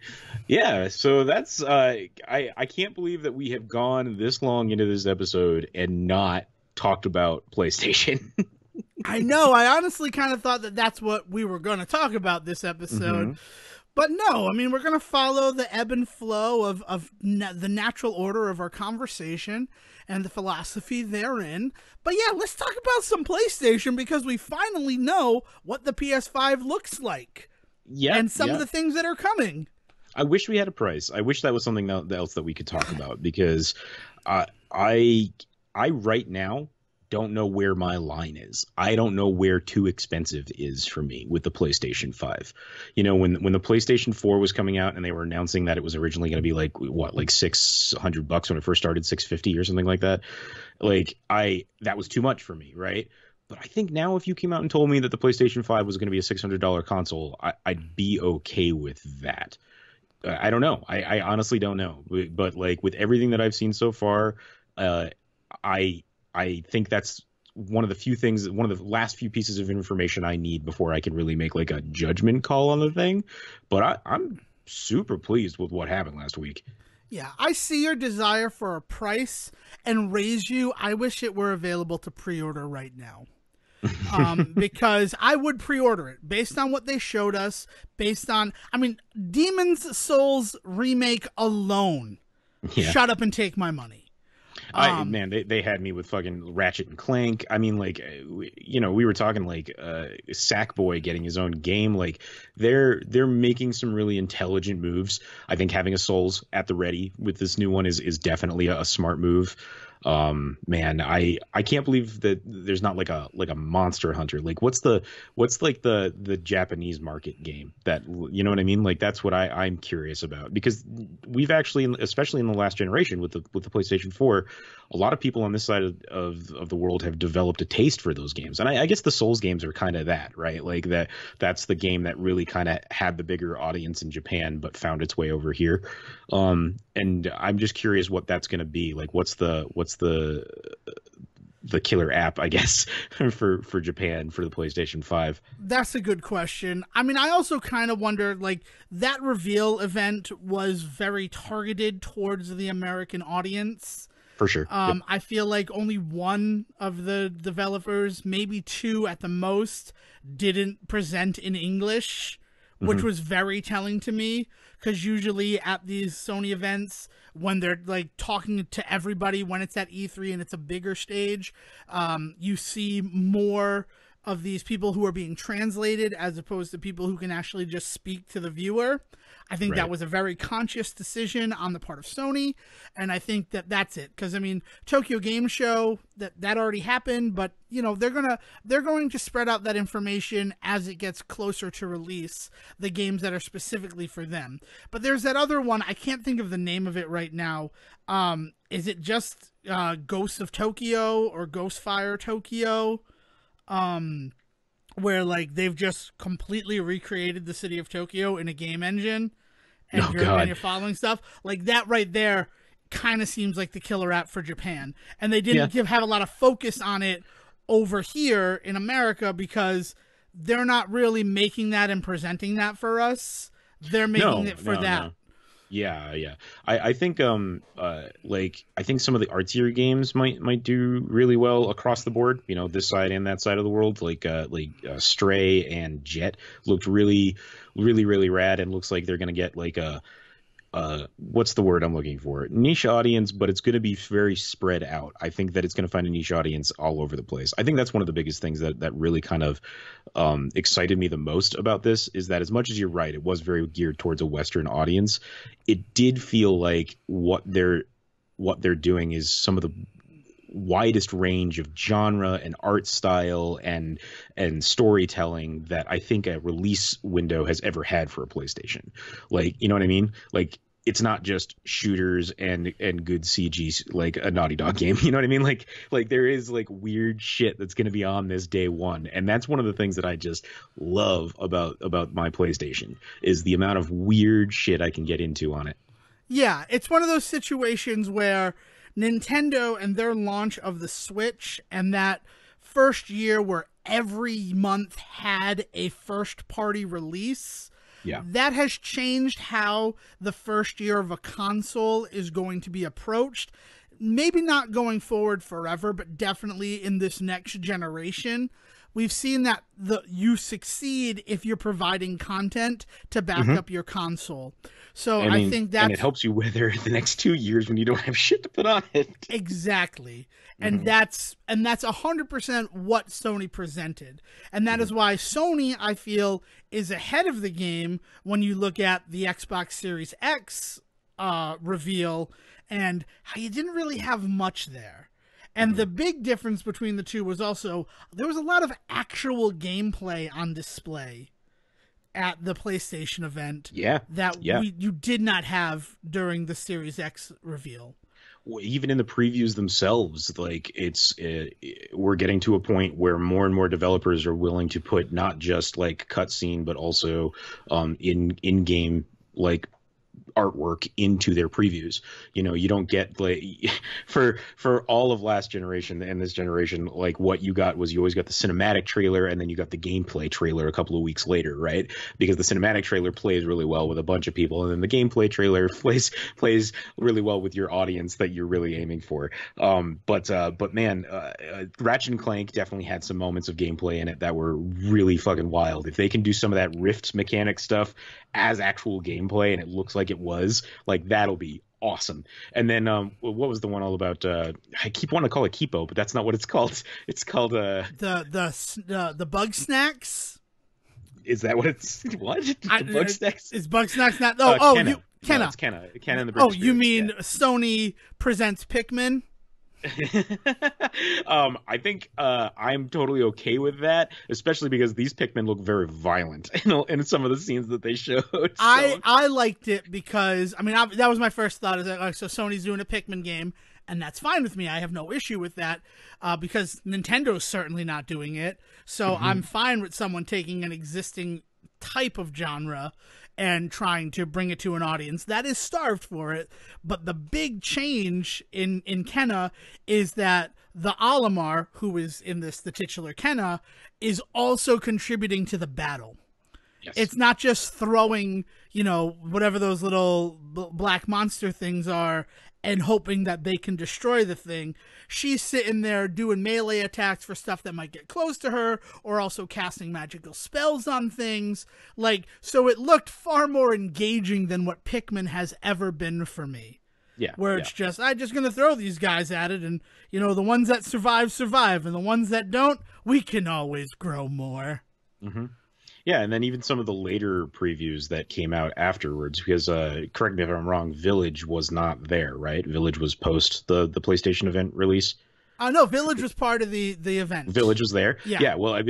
yeah. So that's I can't believe that we have gone this long into this episode and not talked about PlayStation. I know. I honestly kind of thought that that's what we were going to talk about this episode. Mm-hmm. But no, I mean, we're going to follow the ebb and flow of the natural order of our conversation and the philosophy therein. But yeah, let's talk about some PlayStation, because we finally know what the PS5 looks like. Yeah, and some of the things that are coming. I wish we had a price. I wish that was something else that we could talk about, because I right now don't know where my line is. I don't know where too expensive is for me with the PlayStation 5. You know, when the PlayStation 4 was coming out and they were announcing that it was originally going to be like $600 when it first started, $650 or something like that. Like that was too much for me, right? But I think now if you came out and told me that the PlayStation 5 was going to be a $600 console, I'd be okay with that. I don't know. I honestly don't know. But like with everything that I've seen so far, I think that's one of the last few pieces of information I need before I can really make like a judgment call on the thing. But I'm super pleased with what happened last week. Yeah, I see your desire for a price and raise you. I wish it were available to pre-order right now. Because I would pre-order it based on what they showed us, Demon's Souls remake alone. Yeah. Shut up and take my money. Man, they had me with fucking Ratchet and Clank. I mean, like, you know, we were talking like Sackboy getting his own game. Like, they're making some really intelligent moves. I think having a Souls at the ready with this new one is definitely a smart move. Man, I can't believe that there's not like a Monster Hunter. Like what's the Japanese market game that, you know what I mean? Like that's what I'm curious about, because we've actually, especially in the last generation with the PlayStation 4, a lot of people on this side of the world have developed a taste for those games. And I guess the Souls games are kind of that, right? Like that's the game that really kind of had the bigger audience in Japan, but found its way over here. And I'm just curious what that's going to be. Like what's the killer app, I guess, for Japan for the PlayStation 5? That's a good question. I mean, I also kind of wonder, like, that reveal event was very targeted towards the American audience. For sure. Yep. I feel like only one of the developers, maybe two at the most, didn't present in English, which was very telling to me, because usually at these Sony events, when they're like talking to everybody, when it's at E3 and it's a bigger stage, you see more of these people who are being translated as opposed to people who can actually just speak to the viewer. I think that was a very conscious decision on the part of Sony, and I think that that's it. Because I mean, Tokyo Game Show, that already happened, but you know they're going to spread out that information as it gets closer to release, the games that are specifically for them. But there's that other one, I can't think of the name of it right now. Is it just Ghosts of Tokyo or Ghostfire Tokyo? Where like they've just completely recreated the city of Tokyo in a game engine, and you're following stuff like that right there. Kind of seems like the killer app for Japan, and they didn't have a lot of focus on it over here in America because they're not really making that and presenting that for us. They're making it for that. No. Yeah, yeah. I think like I think some of the artsier games might do really well across the board, you know, this side and that side of the world. Like Stray and Jet looked really rad, and looks like they're gonna get like a what's the word I'm looking for? Niche audience, but it's going to be very spread out. I think that it's going to find a niche audience all over the place. I think that's one of the biggest things that really kind of excited me the most about this, is that as much as you're right, it was very geared towards a Western audience. It did feel like what they're doing is some of the widest range of genre and art style and storytelling that I think a release window has ever had for a PlayStation. Like, you know what I mean? Like, it's not just shooters and good CG like a Naughty Dog game. You know what I mean? Like there is like weird shit that's going to be on this day one, and that's one of the things that I just love about my PlayStation, is the amount of weird shit I can get into on it. Yeah, it's one of those situations where Nintendo and their launch of the Switch and that first year where every month had a first party release, Yeah. that has changed how the first year of a console is going to be approached. Maybe not going forward forever, but definitely in this next generation. We've seen that you succeed if you're providing content to back up your console. So I think that's... And it helps you weather the next 2 years when you don't have shit to put on it. Exactly. And that's 100% what Sony presented. And that is why Sony, I feel, is ahead of the game when you look at the Xbox Series X reveal and how you didn't really have much there. And the big difference between the two was also there was a lot of actual gameplay on display at the PlayStation event. You did not have during the Series X reveal. Even in the previews themselves, like we're getting to a point where more and more developers are willing to put not just like cutscene, but also in-game like artwork into their previews. You know, you don't get like for all of last generation and this generation, like what you got was you always got the cinematic trailer and then you got the gameplay trailer a couple of weeks later, right? Because the cinematic trailer plays really well with a bunch of people, and then the gameplay trailer plays really well with your audience that you're really aiming for. But man, Ratchet and Clank definitely had some moments of gameplay in it that were really fucking wild. If they can do some of that Rift mechanic stuff as actual gameplay and it looks like it was, like, that'll be awesome. And then what was the one all about? I keep wanting to call it Kipo, but that's not what it's called. It's called the Bug Snacks. Is that what it's what? Bug Snacks? Is Bug Snacks not? Kenna. Kenna. No, it's Kenna. Kenna and the British you mean yeah. Sony presents Pikmin? I think I'm totally okay with that, especially because these Pikmin look very violent in some of the scenes that they showed. So. I liked it because that was my first thought. Is that so Sony's doing a Pikmin game, and that's fine with me. I have no issue with that because Nintendo's certainly not doing it. So I'm fine with someone taking an existing type of genre and trying to bring it to an audience that is starved for it. But the big change in Kenna is that the Olimar, who is in this, the titular Kenna, is also contributing to the battle. Yes. It's not just throwing, whatever those little black monster things are and hoping that they can destroy the thing. She's sitting there doing melee attacks for stuff that might get close to her, or also casting magical spells on things. So it looked far more engaging than what Pikmin has ever been for me. Yeah. Where it's I'm just going to throw these guys at it, and, the ones that survive, and the ones that don't, we can always grow more. Mm-hmm. Yeah, and then even some of the later previews that came out afterwards, because correct me if I'm wrong, Village was not there, right? Village was post the PlayStation event release. No, Village was part of the event. Village was there. Yeah. Well,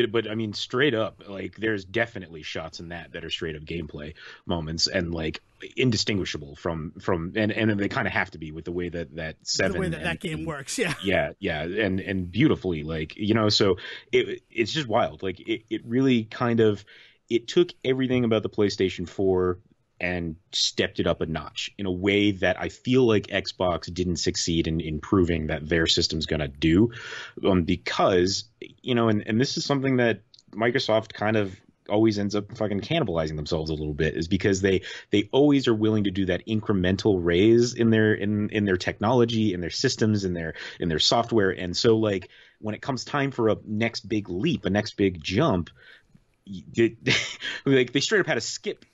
straight up, like, there's definitely shots in that are straight up gameplay moments and like indistinguishable from and they kind of have to be with the way that Seven, the way that game works. Yeah. Yeah, and beautifully, like, so it's just wild. Like it really kind of it took everything about the PlayStation 4 and stepped it up a notch in a way that I feel like Xbox didn't succeed in proving that their system's going to do, because, and this is something that Microsoft kind of always ends up fucking cannibalizing themselves a little bit, is because they always are willing to do that incremental raise in their technology, in their systems, in their software. And so like when it comes time for a next big leap, a next big jump, like they straight up had to skip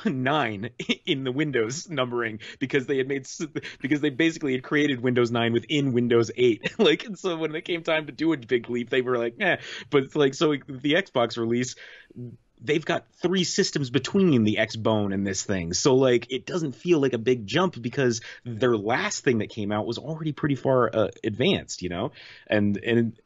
9 in the Windows numbering because they basically had created Windows 9 within Windows 8. Like, and so when it came time to do a big leap, they were like, but it's like, so the Xbox release, they've got 3 systems between the Xbone and this thing. So like, it doesn't feel like a big jump because their last thing that came out was already pretty far advanced, you know? And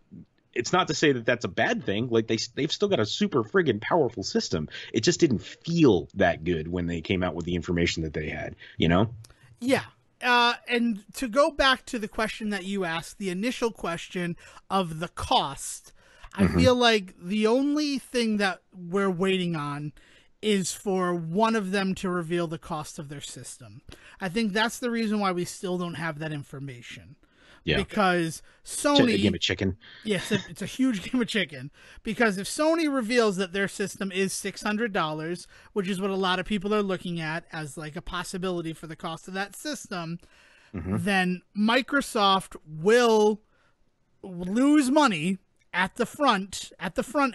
it's not to say that that's a bad thing. Like they've still got a super friggin' powerful system. It just didn't feel that good when they came out with the information that they had, you know? Yeah. And to go back to the question that you asked, the initial question of the cost, I feel like the only thing that we're waiting on is for one of them to reveal the cost of their system. I think that's the reason why we still don't have that information. Yeah. Because Sony... A game of chicken. Yes, it's a huge game of chicken. Because if Sony reveals that their system is $600, which is what a lot of people are looking at as like a possibility for the cost of that system, then Microsoft will lose money at the front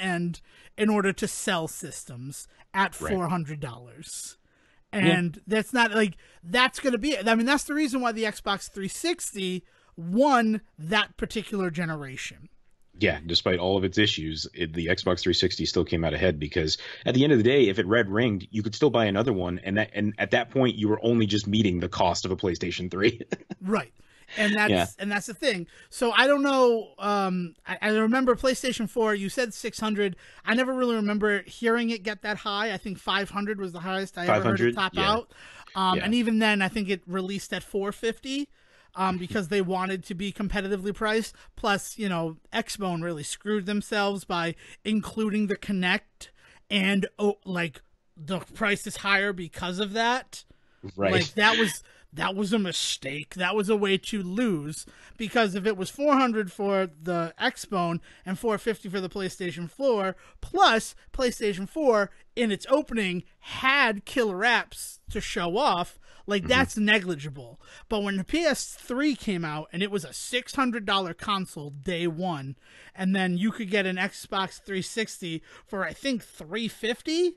end in order to sell systems at $400. And that's not like, that's going to be it. I mean, that's the reason why the Xbox 360 won that particular generation. Yeah, despite all of its issues, the Xbox 360 still came out ahead because at the end of the day, if it red ringed, you could still buy another one, and at that point, you were only just meeting the cost of a PlayStation 3. Right. And that's the thing. So I don't know. I remember PlayStation 4. You said 600. I never really remember hearing it get that high. I think 500 was the highest I ever heard it top out. And even then, I think it released at 450. Because they wanted to be competitively priced. Plus, you know, Xbone really screwed themselves by including the Kinect, and like the price is higher because of that. Right. Like that was a mistake. That was a way to lose, because if it was 400 for the Xbone and 450 for the PlayStation 4, plus PlayStation 4 in its opening had killer apps to show off, like that's negligible. But when the PS3 came out and it was a $600 console day one, and then you could get an Xbox 360 for I think $350,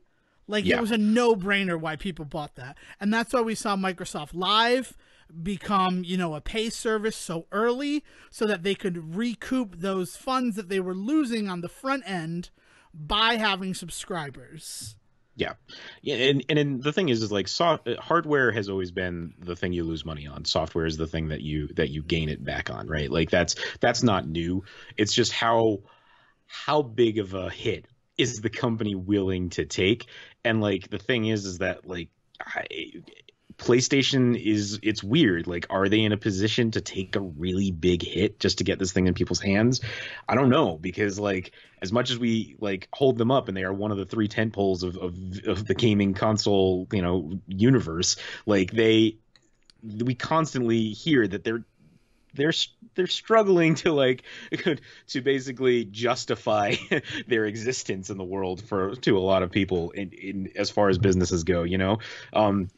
like it was a no-brainer why people bought that. And that's why we saw Microsoft Live become, you know, a pay service so early, so that they could recoup those funds that they were losing on the front end by having subscribers. Yeah, and the thing is like hardware has always been the thing you lose money on. Software is the thing that you gain it back on, right? Like that's not new. It's just how big of a hit is the company willing to take. And like the thing is that like PlayStation it's weird. Like, are they in a position to take a really big hit just to get this thing in people's hands? I don't know, because like as much as we like hold them up and they are one of the 3 tentpoles of the gaming console, you know, universe, like we constantly hear that they're struggling to like to basically justify their existence in the world to a lot of people in as far as businesses go, you know.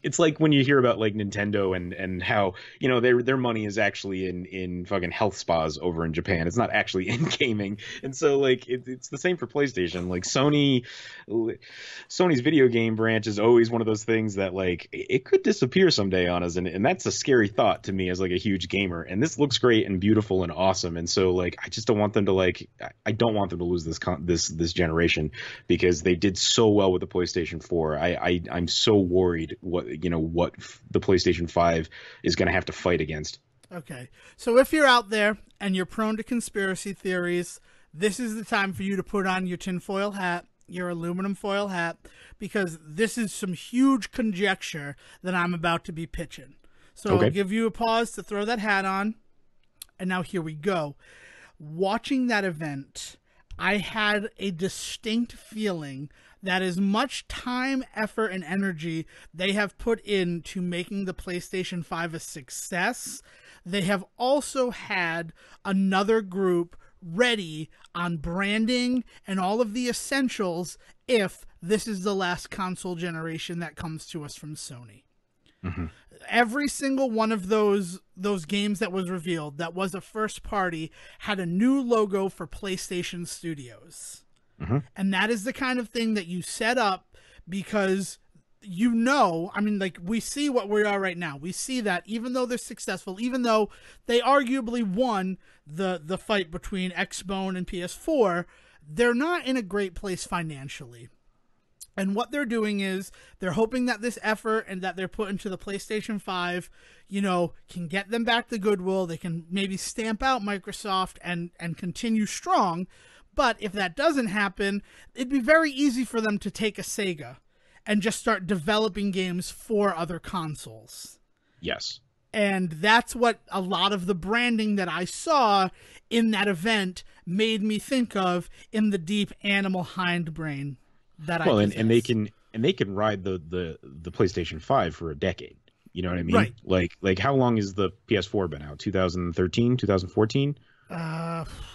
It's like when you hear about like Nintendo and how, you know, their money is actually in fucking health spas over in Japan. It's not actually in gaming. And so like it's the same for PlayStation. Like Sony's video game branch is always one of those things that like it could disappear someday on us, and that's a scary thought to me as like a huge gamer. And this looks great and beautiful and awesome, and so like I just don't want them to like I don't want them to lose this generation, because they did so well with the PlayStation 4. I'm so worried what the PlayStation 5 is going to have to fight against. Okay, so if you're out there and you're prone to conspiracy theories, this is the time for you to put on your tinfoil hat, your aluminum foil hat, because this is some huge conjecture that I'm about to be pitching. So I'll give you a pause to throw that hat on. And now here we go. Watching that event, I had a distinct feeling that as much time, effort, and energy they have put into making the PlayStation 5 a success, they have also had another group ready on branding and all of the essentials if this is the last console generation that comes to us from Sony. Mm-hmm. Every single one of those games that was revealed that was a first party had a new logo for PlayStation Studios. Mm-hmm. And that is the kind of thing that you set up because I mean, like, we see what we are right now. We see that even though they're successful, even though they arguably won the fight between Xbone and PS4, they're not in a great place financially. And what they're doing is they're hoping that this effort and that they're put into the PlayStation 5, can get them back the goodwill. They can maybe stamp out Microsoft and continue strong. But if that doesn't happen, it'd be very easy for them to take a Sega and just start developing games for other consoles. Yes. And that's what a lot of the branding that I saw in that event made me think of in the deep animal hindbrain that I possess. and they can ride the PlayStation 5 for a decade. You know what I mean? Right. Like how long has the PS4 been out? 2013, 2014?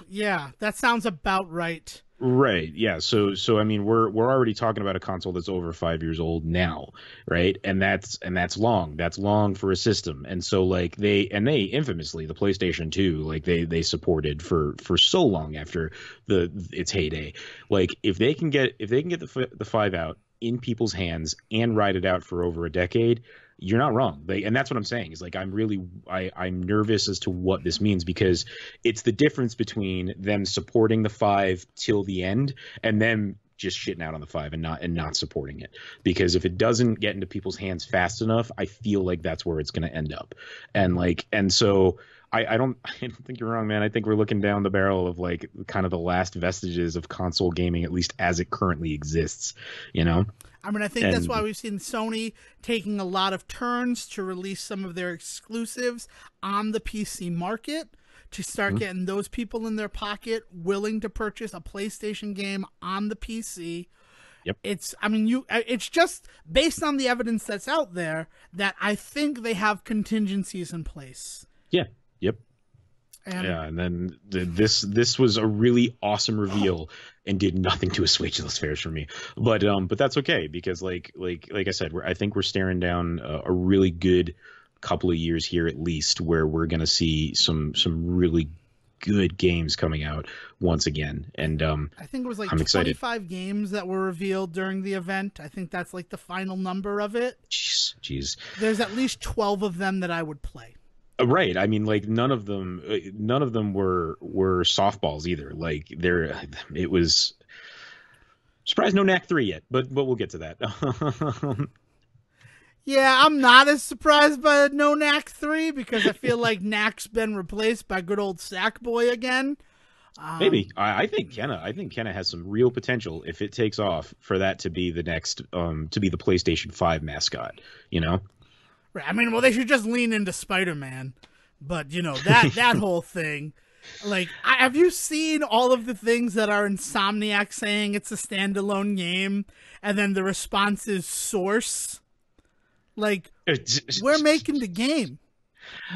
Yeah, that sounds about right. Right. Yeah. So I mean, we're already talking about a console that's over 5 years old now, right? And that's long. That's long for a system. And so like they infamously, the PlayStation 2, like they supported for so long after its heyday. Like if they can get the 5 out in people's hands and ride it out for over a decade, you're not wrong. And that's what I'm saying is like I'm nervous as to what this means, because it's the difference between them supporting the 5 till the end and them just shitting out on the 5 and not supporting it. Because if it doesn't get into people's hands fast enough, I feel like that's where it's going to end up. And so I don't think you're wrong, man. I think we're looking down the barrel of like kind of the last vestiges of console gaming, at least as it currently exists, I mean, I think that's why we've seen Sony taking a lot of turns to release some of their exclusives on the PC market to start getting those people in their pocket willing to purchase a PlayStation game on the PC. Yep. It's just based on the evidence that's out there that I think they have contingencies in place. Yeah. Yep. And then this was a really awesome reveal and did nothing to assuage those fears for me. But that's okay, because like I said, I think we're staring down a really good couple of years here at least, where we're going to see some really good games coming out once again. And I think it was like I'm 25 excited. games that were revealed during the event. I think that's like the final number of it. Jeez. There's at least 12 of them that I would play. Right. I mean, like none of them were softballs either. Like it was surprised no Knack 3 yet, but we'll get to that. Yeah, I'm not as surprised by no Knack 3 because I feel like Knack's been replaced by good old Sackboy again. Maybe. I think Kenna has some real potential if it takes off for that to be the next to be the PlayStation 5 mascot, Right. I mean, well, they should just lean into Spider-Man, but that whole thing. Like, have you seen all of the things that are Insomniac saying it's a standalone game, and then the response is Source? Like, we're making the game.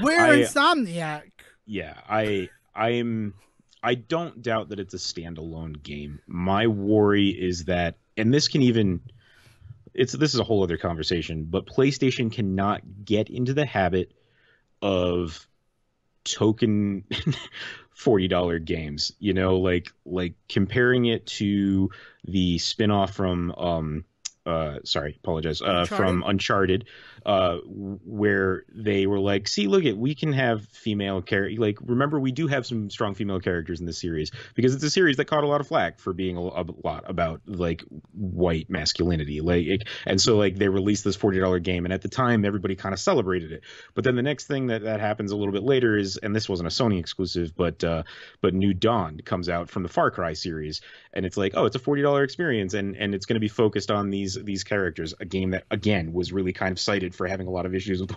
We're Insomniac. Yeah, I don't doubt that it's a standalone game. My worry is that, and this can even. This is a whole other conversation, but PlayStation cannot get into the habit of token $40 games, like comparing it to the spinoff from from Uncharted, where they were like, see, look we can have female characters. Like, remember, we do have some strong female characters in this series, because it's a series that caught a lot of flack for being a lot about like white masculinity. And so like they released this $40 game, and at the time everybody kind of celebrated it. But then the next thing that happens a little bit later is, and this wasn't a Sony exclusive, but New Dawn comes out from the Far Cry series, and it's like, oh, it's a $40 experience, and it's going to be focused on these characters. A game that again was really kind of cited for having a lot of issues with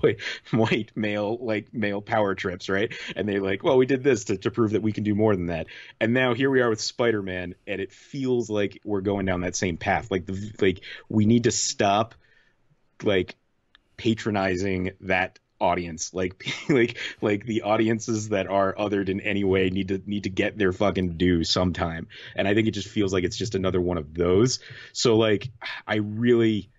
white male power trips, right? And they like, well, we did this to prove that we can do more than that. And now here we are with Spider-Man, and it feels like we're going down that same path. Like we need to stop like patronizing that audience, like the audiences that are othered in any way need to get their fucking due sometime. And I think it just feels like it's just another one of those. So like I really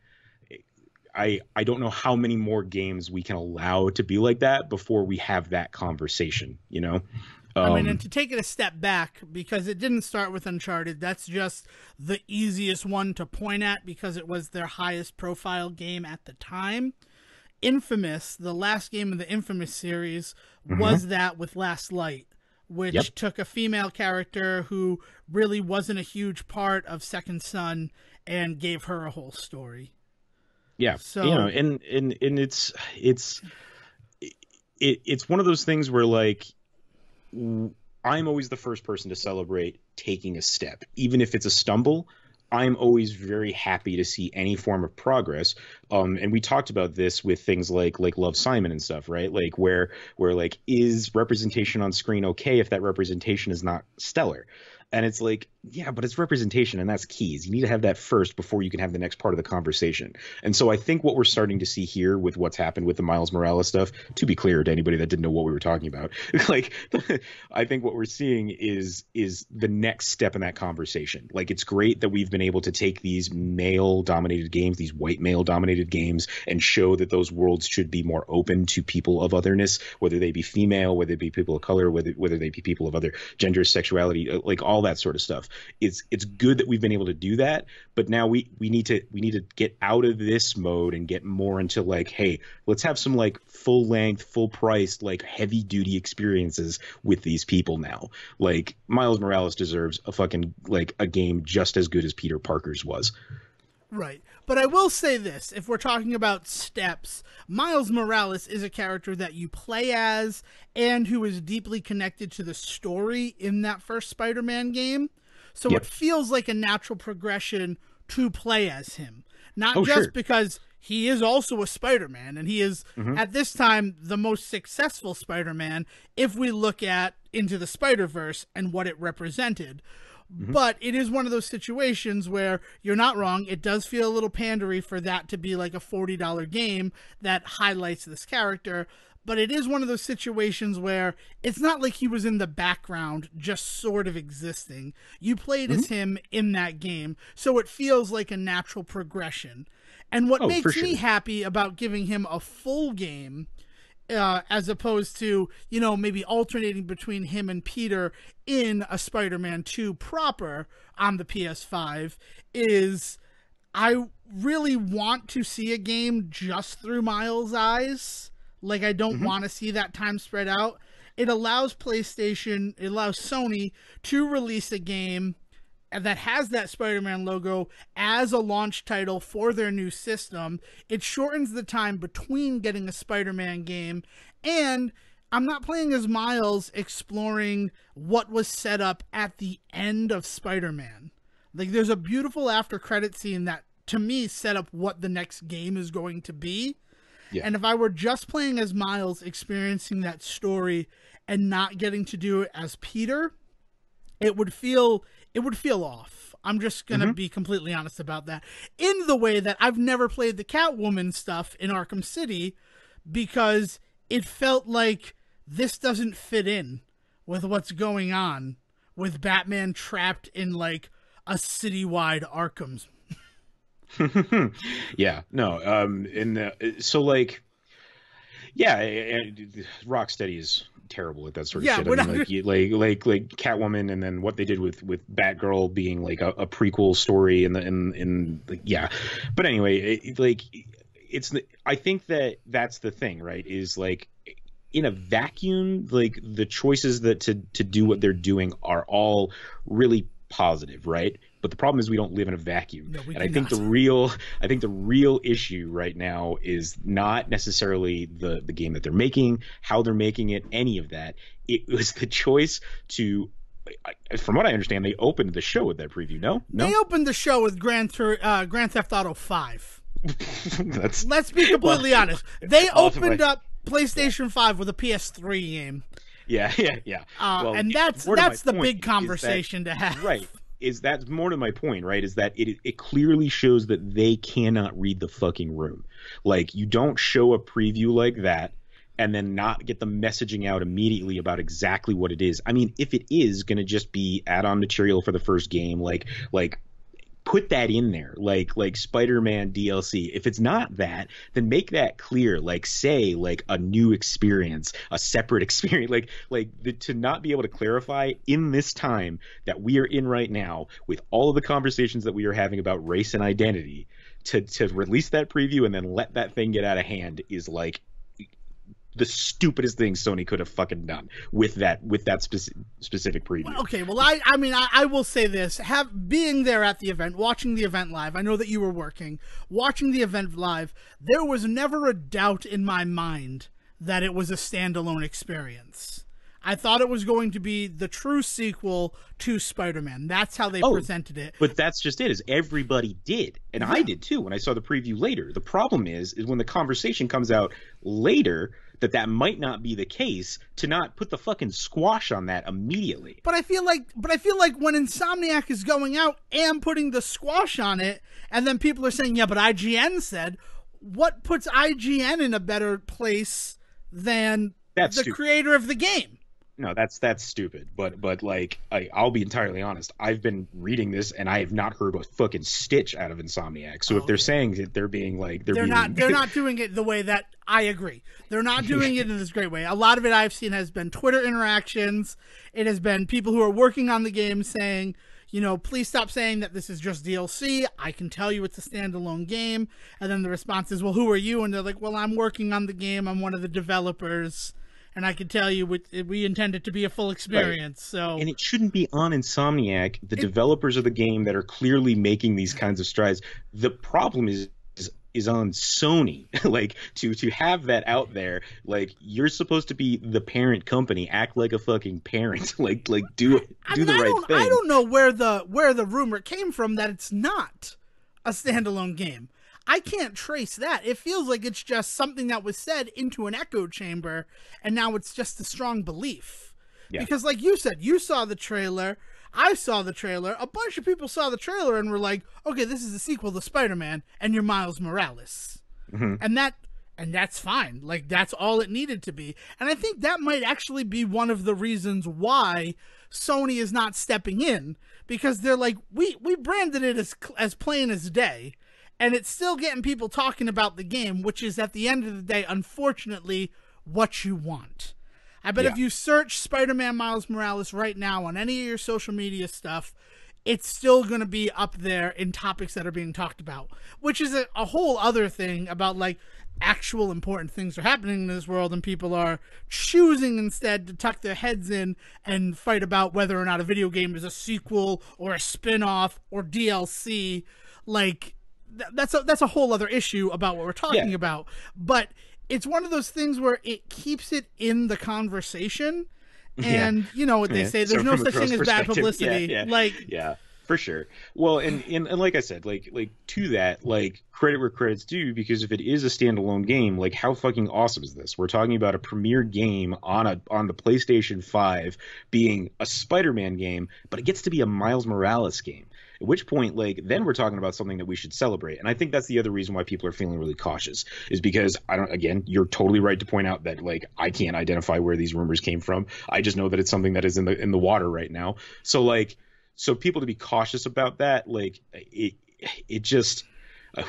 I don't know how many more games we can allow to be like that before we have that conversation, you know? I mean, and to take it a step back, because it didn't start with Uncharted, that's just the easiest one to point at because it was their highest profile game at the time. Infamous, the last game of the Infamous series, was that with Last Light, which took a female character who really wasn't a huge part of Second Son and gave her a whole story. Yeah, so, you know, and it's one of those things where like I'm always the first person to celebrate taking a step, even if it's a stumble. I'm always very happy to see any form of progress. And we talked about this with things like Love, Simon and stuff, right? Like where like, is representation on screen okay if that representation is not stellar? And it's like, yeah, but it's representation, and that's keys. You need to have that first before you can have the next part of the conversation. And so I think what we're starting to see here with what's happened with the Miles Morales stuff, to be clear to anybody that didn't know what we were talking about, like I think what we're seeing is the next step in that conversation. Like, it's great that we've been able to take these male-dominated games, these white male-dominated games, and show that those worlds should be more open to people of otherness, whether they be female, whether they be people of color, whether they be people of other genders, sexuality, like all that sort of stuff. It's good that we've been able to do that, but now we need to get out of this mode and get more into like, hey, let's have some like full length, full priced, like heavy duty experiences with these people now. Like Miles Morales deserves a fucking like a game just as good as Peter Parker's was. Right. But I will say this, if we're talking about steps, Miles Morales is a character that you play as and who is deeply connected to the story in that first Spider-Man game. So it feels like a natural progression to play as him. Not just because he is also a Spider-Man, and he is, at this time, the most successful Spider-Man if we look at Into the Spider-Verse and what it represented. But it is one of those situations where you're not wrong. It does feel a little pandery for that to be like a $40 game that highlights this character. But it is one of those situations where it's not like he was in the background just sort of existing. You played as him in that game, so it feels like a natural progression. And what makes me happy about giving him a full game, as opposed to, you know, maybe alternating between him and Peter in a Spider-Man 2 proper on the PS5, is I really want to see a game just through Miles' eyes. Like, I don't want to see that time spread out. It allows Sony to release a game that has that Spider-Man logo as a launch title for their new system. It shortens the time between getting a Spider-Man game, and I'm not playing as Miles exploring what was set up at the end of Spider-Man. Like, there's a beautiful after credit scene that, to me, set up what the next game is going to be. Yeah. And if I were just playing as Miles, experiencing that story and not getting to do it as Peter, it would feel off. I'm just going to be completely honest about that. In the way that I've never played the Catwoman stuff in Arkham City because it felt like this doesn't fit in with what's going on with Batman trapped in like a citywide Arkham's. Yeah, no, so like, yeah, Rocksteady is terrible at that sort of shit. I mean, like Catwoman, and then what they did with Batgirl being like a prequel story, and yeah. But anyway, I think that's the thing, right? Is like, in a vacuum, like the choices that to do what they're doing are all really positive, right? But the problem is we don't live in a vacuum. No, and I think the real issue right now is not necessarily the game that they're making, how they're making it, any of that. It was the choice to, from what I understand, they opened the show with that preview. No? They opened the show with Grand Theft Auto 5. Let's be completely honest. They opened up PlayStation 5 with a PS3 game. Yeah. Well, and that's the big conversation to have. Right. That's more to my point, right? Is that it clearly shows that they cannot read the fucking room. Like, you don't show a preview like that and then not get the messaging out immediately about exactly what it is. I mean, if it is going to just be add-on material for the first game, like put that in there, like Spider-Man DLC. If it's not that, then make that clear. Like, say, like a new experience, a separate experience. To not be able to clarify in this time that we are in right now, with all of the conversations that we are having about race and identity, to release that preview and then let that thing get out of hand is like the stupidest thing Sony could have fucking done with that specific preview. Okay, well, I mean, I will say this: being there at the event, watching the event live. I know that you were working, watching the event live. There was never a doubt in my mind that it was a standalone experience. I thought it was going to be the true sequel to Spider-Man. That's how they presented it. But that's just it, is everybody did. And I did too when I saw the preview later. The problem is when the conversation comes out later that might not be the case, to not put the fucking squash on that immediately. But I feel like when Insomniac is going out and putting the squash on it, and then people are saying, yeah, but IGN said, what puts IGN in a better place than the creator of the game? No, that's stupid. But like, I'll be entirely honest. I've been reading this and I have not heard a fucking stitch out of Insomniac. So if they're saying that they're being like they're not doing it the way that I agree. They're not doing it in this great way. A lot of it I've seen has been Twitter interactions. It has been people who are working on the game saying, you know, please stop saying that this is just DLC. I can tell you it's a standalone game. And then the response is, well, who are you? And they're like, well, I'm working on the game. I'm one of the developers. And I can tell you, we intend it to be a full experience. Right. So, and it shouldn't be on Insomniac, the developers of the game that are clearly making these kinds of strides. The problem is on Sony. Like, to have that out there, like, you're supposed to be the parent company, act like a fucking parent, like do the right thing. I don't know where the rumor came from that it's not a standalone game. I can't trace that. It feels like it's just something that was said into an echo chamber, and now it's just a strong belief. Yeah. Because like you said, you saw the trailer, I saw the trailer, a bunch of people saw the trailer and were like, okay, this is the sequel to Spider-Man, and you're Miles Morales. Mm-hmm. And that's fine. Like, that's all it needed to be. And I think that might actually be one of the reasons why Sony is not stepping in, because they're like, we branded it as plain as day. And it's still getting people talking about the game, which is, at the end of the day, unfortunately, what you want. I bet if you search Spider-Man Miles Morales right now on any of your social media stuff, it's still going to be up there in topics that are being talked about, which is a whole other thing about, like, actual important things are happening in this world, and people are choosing instead to tuck their heads in and fight about whether or not a video game is a sequel or a spin-off or DLC. Like, that's a whole other issue about what we're talking about. But it's one of those things where it keeps it in the conversation. And you know what they say, there's no such thing as bad publicity. Yeah, for sure. Well, and like I said, like to that, like, credit where credit's due, because if it is a standalone game, like, how fucking awesome is this? We're talking about a premier game on the PlayStation 5 being a Spider-Man game, but it gets to be a Miles Morales game. At which point, like, then we're talking about something that we should celebrate. And I think that's the other reason why people are feeling really cautious, is because you're totally right to point out that, like, I can't identify where these rumors came from. I just know that it's something that is in the water right now. So people to be cautious about that, like, it just,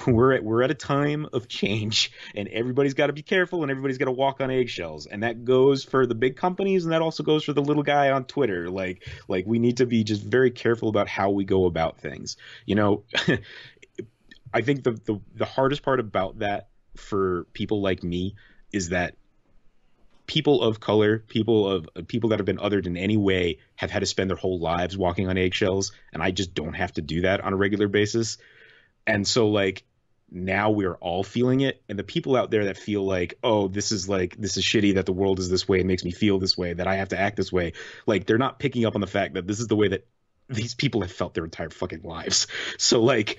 we're at a time of change, and everybody's got to be careful, and everybody's got to walk on eggshells, and that goes for the big companies, and that also goes for the little guy on Twitter. Like we need to be just very careful about how we go about things. You know, I think the hardest part about that for people like me is that people of color, people that have been othered in any way, have had to spend their whole lives walking on eggshells, and I just don't have to do that on a regular basis. And so, like, now we're all feeling it, and the people out there that feel like, oh, this is shitty that the world is this way, it makes me feel this way, that I have to act this way, like, they're not picking up on the fact that this is the way that these people have felt their entire fucking lives. So like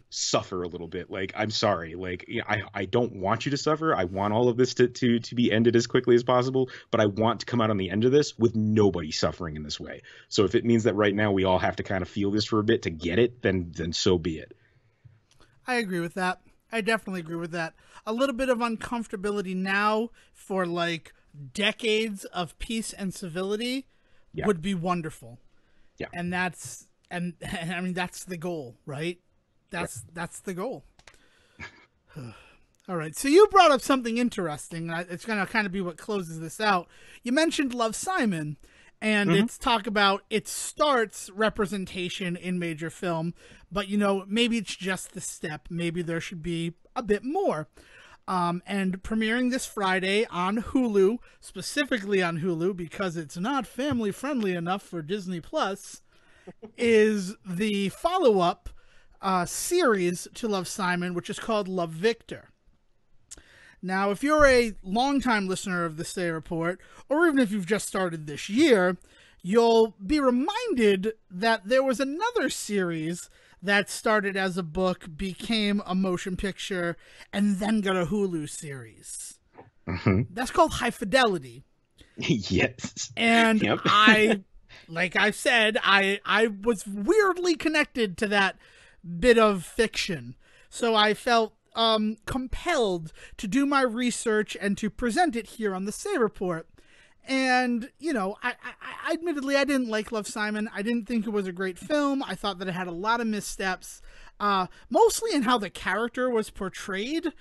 suffer a little bit. Like, I'm sorry, like, I don't want you to suffer. I want all of this to be ended as quickly as possible, but I want to come out on the end of this with nobody suffering in this way. So if it means that right now we all have to kind of feel this for a bit to get it, then so be it. I agree with that. I definitely agree with that. A little bit of uncomfortability now for like decades of peace and civility would be wonderful. Yeah. And that's and I mean that's the goal, right? That's the goal. All right. So you brought up something interesting. It's going to kind of be what closes this out. You mentioned Love, Simon, and it's talk about it starts representation in major film, but you know, maybe it's just the step. Maybe there should be a bit more. And premiering this Friday on Hulu, specifically on Hulu because it's not family friendly enough for Disney Plus, is the follow-up series to Love, Simon, which is called Love, Victor. Now, if you're a longtime listener of the Stay Report, or even if you've just started this year, you'll be reminded that there was another series that started as a book, became a motion picture, and then got a Hulu series. That's called High Fidelity. Yes. And like I said, I was weirdly connected to that bit of fiction. So I felt compelled to do my research and to present it here on the Say Report. And, you know, I admittedly, I didn't like Love, Simon. I didn't think it was a great film. I thought that it had a lot of missteps, mostly in how the character was portrayed.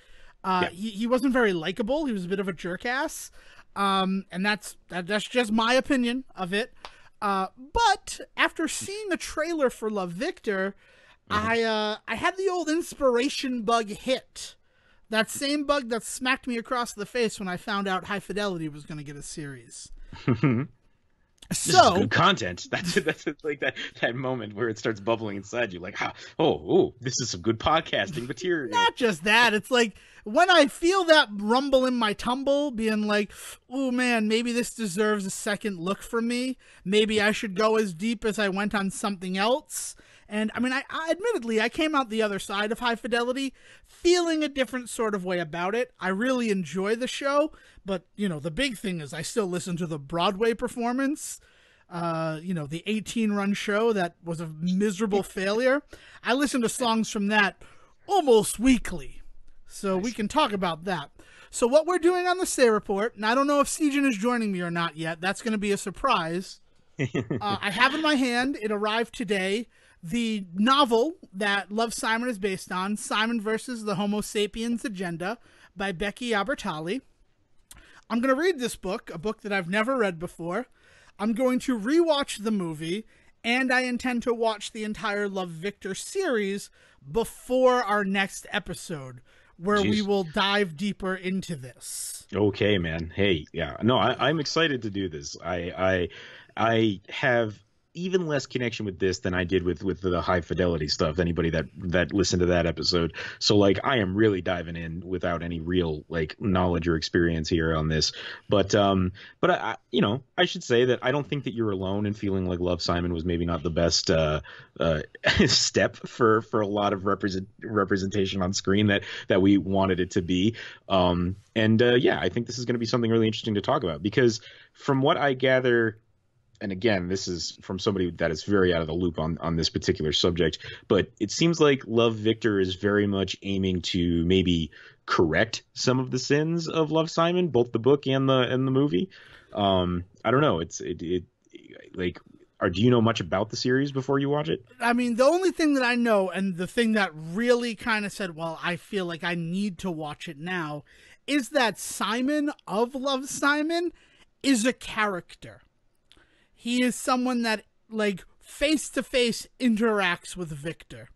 He wasn't very likable. He was a bit of a jerk ass. And that's just my opinion of it. But after seeing the trailer for Love, Victor, I had the old inspiration bug hit. That same bug that smacked me across the face when I found out High Fidelity was going to get a series. This is good content. That's like that moment where it starts bubbling inside you, like, this is some good podcasting material. Not just that. It's like when I feel that rumble in my tumble, being like, oh man, maybe this deserves a second look from me. Maybe I should go as deep as I went on something else. And I mean, I admittedly, I came out the other side of High Fidelity feeling a different sort of way about it. I really enjoy the show, but, you know, the big thing is I still listen to the Broadway performance, the 18-run show that was a miserable failure. I listen to songs from that almost weekly, so we can talk about that. So what we're doing on the Say Report, and I don't know if Stephen is joining me or not yet. That's going to be a surprise. I have in my hand, it arrived today, the novel that Love, Simon is based on, Simon versus the Homo Sapiens Agenda by Becky Albertalli. I'm going to read this book, a book that I've never read before. I'm going to rewatch the movie, and I intend to watch the entire Love, Victor series before our next episode, where we will dive deeper into this. Okay, man. Hey, yeah. No, I'm excited to do this. I have even less connection with this than I did with the High Fidelity stuff. Anybody that listened to that episode. So like I am really diving in without any real like knowledge or experience here on this. But I should say that I don't think that you're alone in feeling like Love, Simon was maybe not the best step for a lot of representation on screen that we wanted it to be. I think this is going to be something really interesting to talk about, because from what I gather, and again, this is from somebody that is very out of the loop on this particular subject, but it seems like Love, Victor is very much aiming to maybe correct some of the sins of Love, Simon, both the book and the movie. I don't know. Do you know much about the series before you watch it? I mean, the only thing that I know, and the thing that really kind of said, well, I feel like I need to watch it now, is that Simon of Love, Simon is a character. He is someone that, like, face-to-face interacts with Victor.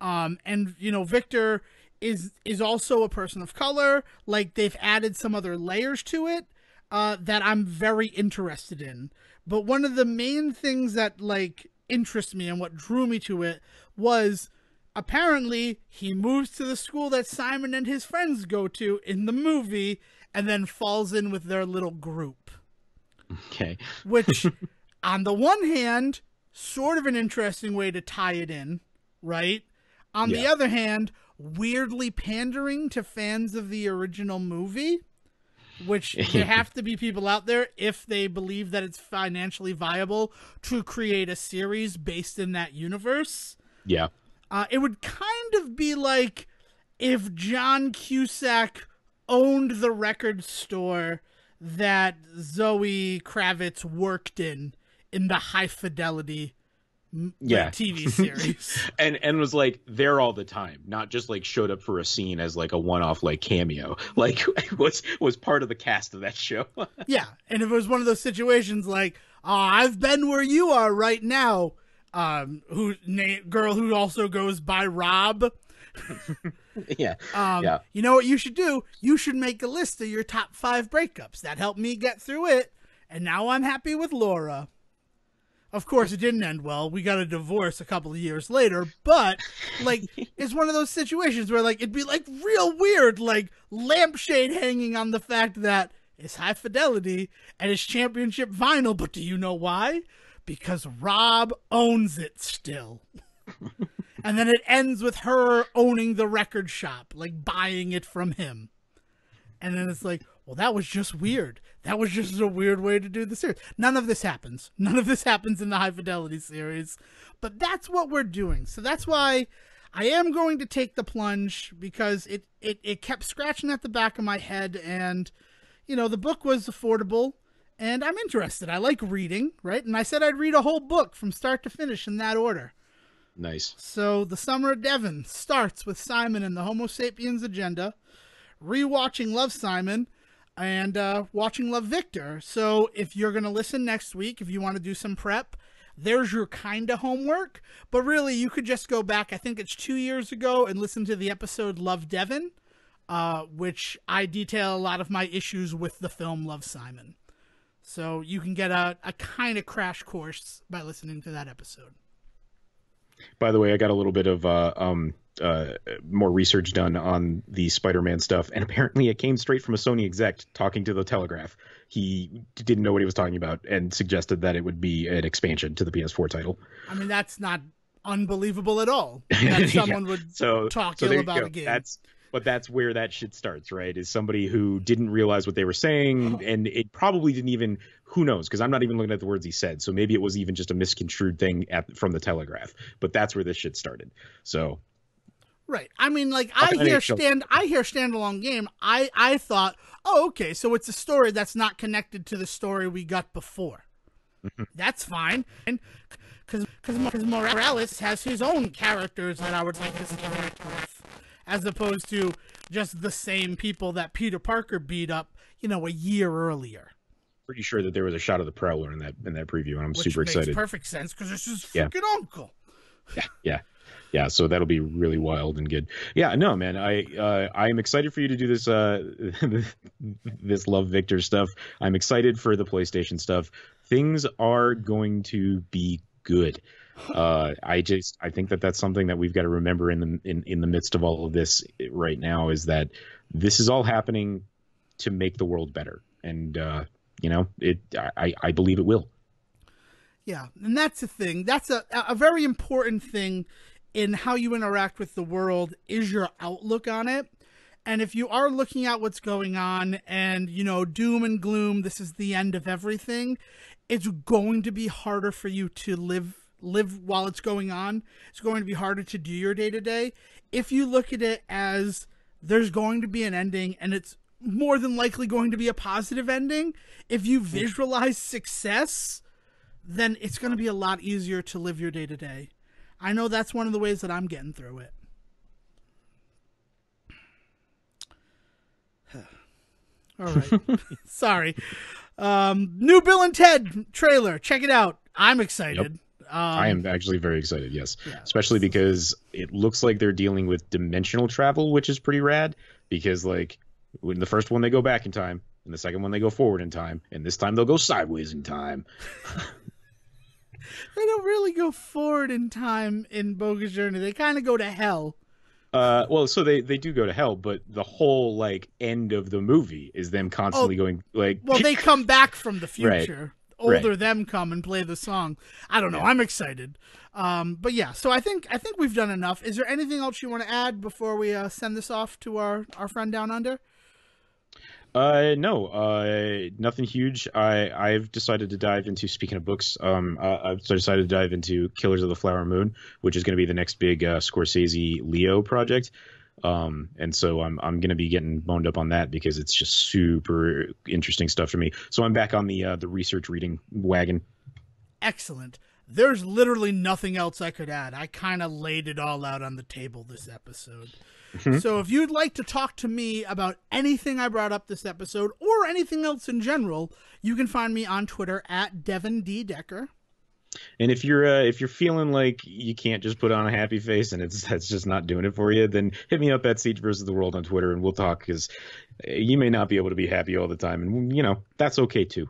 And, you know, Victor is also a person of color. Like, they've added some other layers to it that I'm very interested in. But one of the main things that, like, interests me and what drew me to it was apparently he moves to the school that Simon and his friends go to in the movie and then falls in with their little group. Okay. Which, on the one hand, sort of an interesting way to tie it in, right? On the other hand, weirdly pandering to fans of the original movie, which there have to be people out there, if they believe that it's financially viable, to create a series based in that universe. Yeah. It would kind of be like if John Cusack owned the record store that Zoe Kravitz worked in the High Fidelity TV series. and was like there all the time, not just like showed up for a scene as like a one-off like cameo, like was part of the cast of that show. Yeah, and if it was one of those situations like, I've been where you are right now, girl who also goes by Rob. Yeah. You know what you should do? You should make a list of your top 5 breakups. That helped me get through it, and now I'm happy with Laura. Of course, it didn't end well. We got a divorce a couple of years later, but like, it's one of those situations where like it'd be like real weird, like lampshade hanging on the fact that it's High Fidelity and it's championship vinyl. But do you know why? Because Rob owns it still. And then it ends with her owning the record shop, like buying it from him. And then it's like, well, that was just weird. That was just a weird way to do the series. None of this happens. None of this happens in the High Fidelity series. But that's what we're doing. So that's why I am going to take the plunge, because it kept scratching at the back of my head. And, you know, the book was affordable. And I'm interested. I like reading, right? And I said I'd read a whole book from start to finish in that order. Nice. So the Summer of Devon starts with Simon and the Homo Sapiens Agenda, rewatching Love Simon, and watching Love Victor. So if you're going to listen next week, if you want to do some prep, there's your kind of homework. But really, you could just go back, I think it's 2 years ago, and listen to the episode Love Devon, which I detail a lot of my issues with the film Love Simon. So you can get a kind of crash course by listening to that episode. By the way, I got a little bit of more research done on the Spider-Man stuff, and apparently it came straight from a Sony exec talking to the Telegraph. He didn't know what he was talking about and suggested that it would be an expansion to the PS4 title. I mean, that's not unbelievable at all that someone would talk ill about a game. But that's where that shit starts, right? Is somebody who didn't realize what they were saying, and it probably didn't even, who knows, because I'm not even looking at the words he said, so maybe it was even just a misconstrued thing from the Telegraph. But that's where this shit started. So, right. I mean, like, I hear standalone game. I thought, oh, okay, so it's a story that's not connected to the story we got before. That's fine. And because Morales has his own characters that I would like to interact with, as opposed to just the same people that Peter Parker beat up, you know, a year earlier. Pretty sure that there was a shot of the Prowler in that preview, and I'm super excited. Which makes perfect sense, because it's his freaking uncle. Yeah. So that'll be really wild and good. Yeah, no, man, I'm excited for you to do this this Love Victor stuff. I'm excited for the PlayStation stuff. Things are going to be good. I think that that's something that we've got to remember in the midst of all of this right now, is that this is all happening to make the world better, and you know, I believe it will. Yeah, and that's the thing. That's a very important thing in how you interact with the world, is your outlook on it. And if you are looking at what's going on and, you know, doom and gloom, this is the end of everything, it's going to be harder for you to live while it's going on. It's going to be harder to do your day-to-day. If you look at it as there's going to be an ending, and it's more than likely going to be a positive ending, if you visualize success, then it's going to be a lot easier to live your day-to-day. I know that's one of the ways that I'm getting through it. All right. Sorry. New Bill and Ted trailer. Check it out. I'm excited. Yep. I am actually very excited, yes. Yeah. Especially because it looks like they're dealing with dimensional travel, which is pretty rad, because like in the first one they go back in time, and the second one they go forward in time, and this time they'll go sideways in time. They don't really go forward in time in Bogus Journey. They kind of go to hell. Well, so they do go to hell, but the whole like end of the movie is them constantly going like. Well, they come back from the future. Right. Older them come and play the song. I don't know. Yeah. I'm excited. But yeah, so I think we've done enough. Is there anything else you want to add before we send this off to our friend down under? No, nothing huge. I've decided to dive into, speaking of books, I've decided to dive into Killers of the Flower Moon, which is going to be the next big Scorsese Leo project. And so I'm going to be getting boned up on that because it's just super interesting stuff to me. So I'm back on the research reading wagon. Excellent. There's literally nothing else I could add. I kind of laid it all out on the table this episode. So if you'd like to talk to me about anything I brought up this episode or anything else in general, you can find me on Twitter at Devin D. Decker. And if you're feeling like you can't just put on a happy face and that's just not doing it for you, then hit me up at Siege versus the World on Twitter and we'll talk, because you may not be able to be happy all the time, and that's okay too.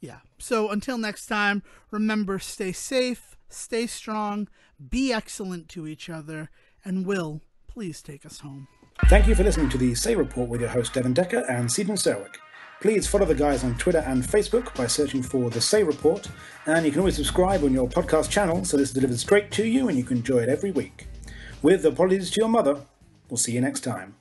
Yeah. So until next time, remember, stay safe, stay strong, be excellent to each other, and Will, please take us home. Thank you for listening to the Say Report with your host Devin Decker and Stephen Serwick. Please follow the guys on Twitter and Facebook by searching for The Say Report, and you can always subscribe on your podcast channel so this is delivered straight to you and you can enjoy it every week. With apologies to your mother, we'll see you next time.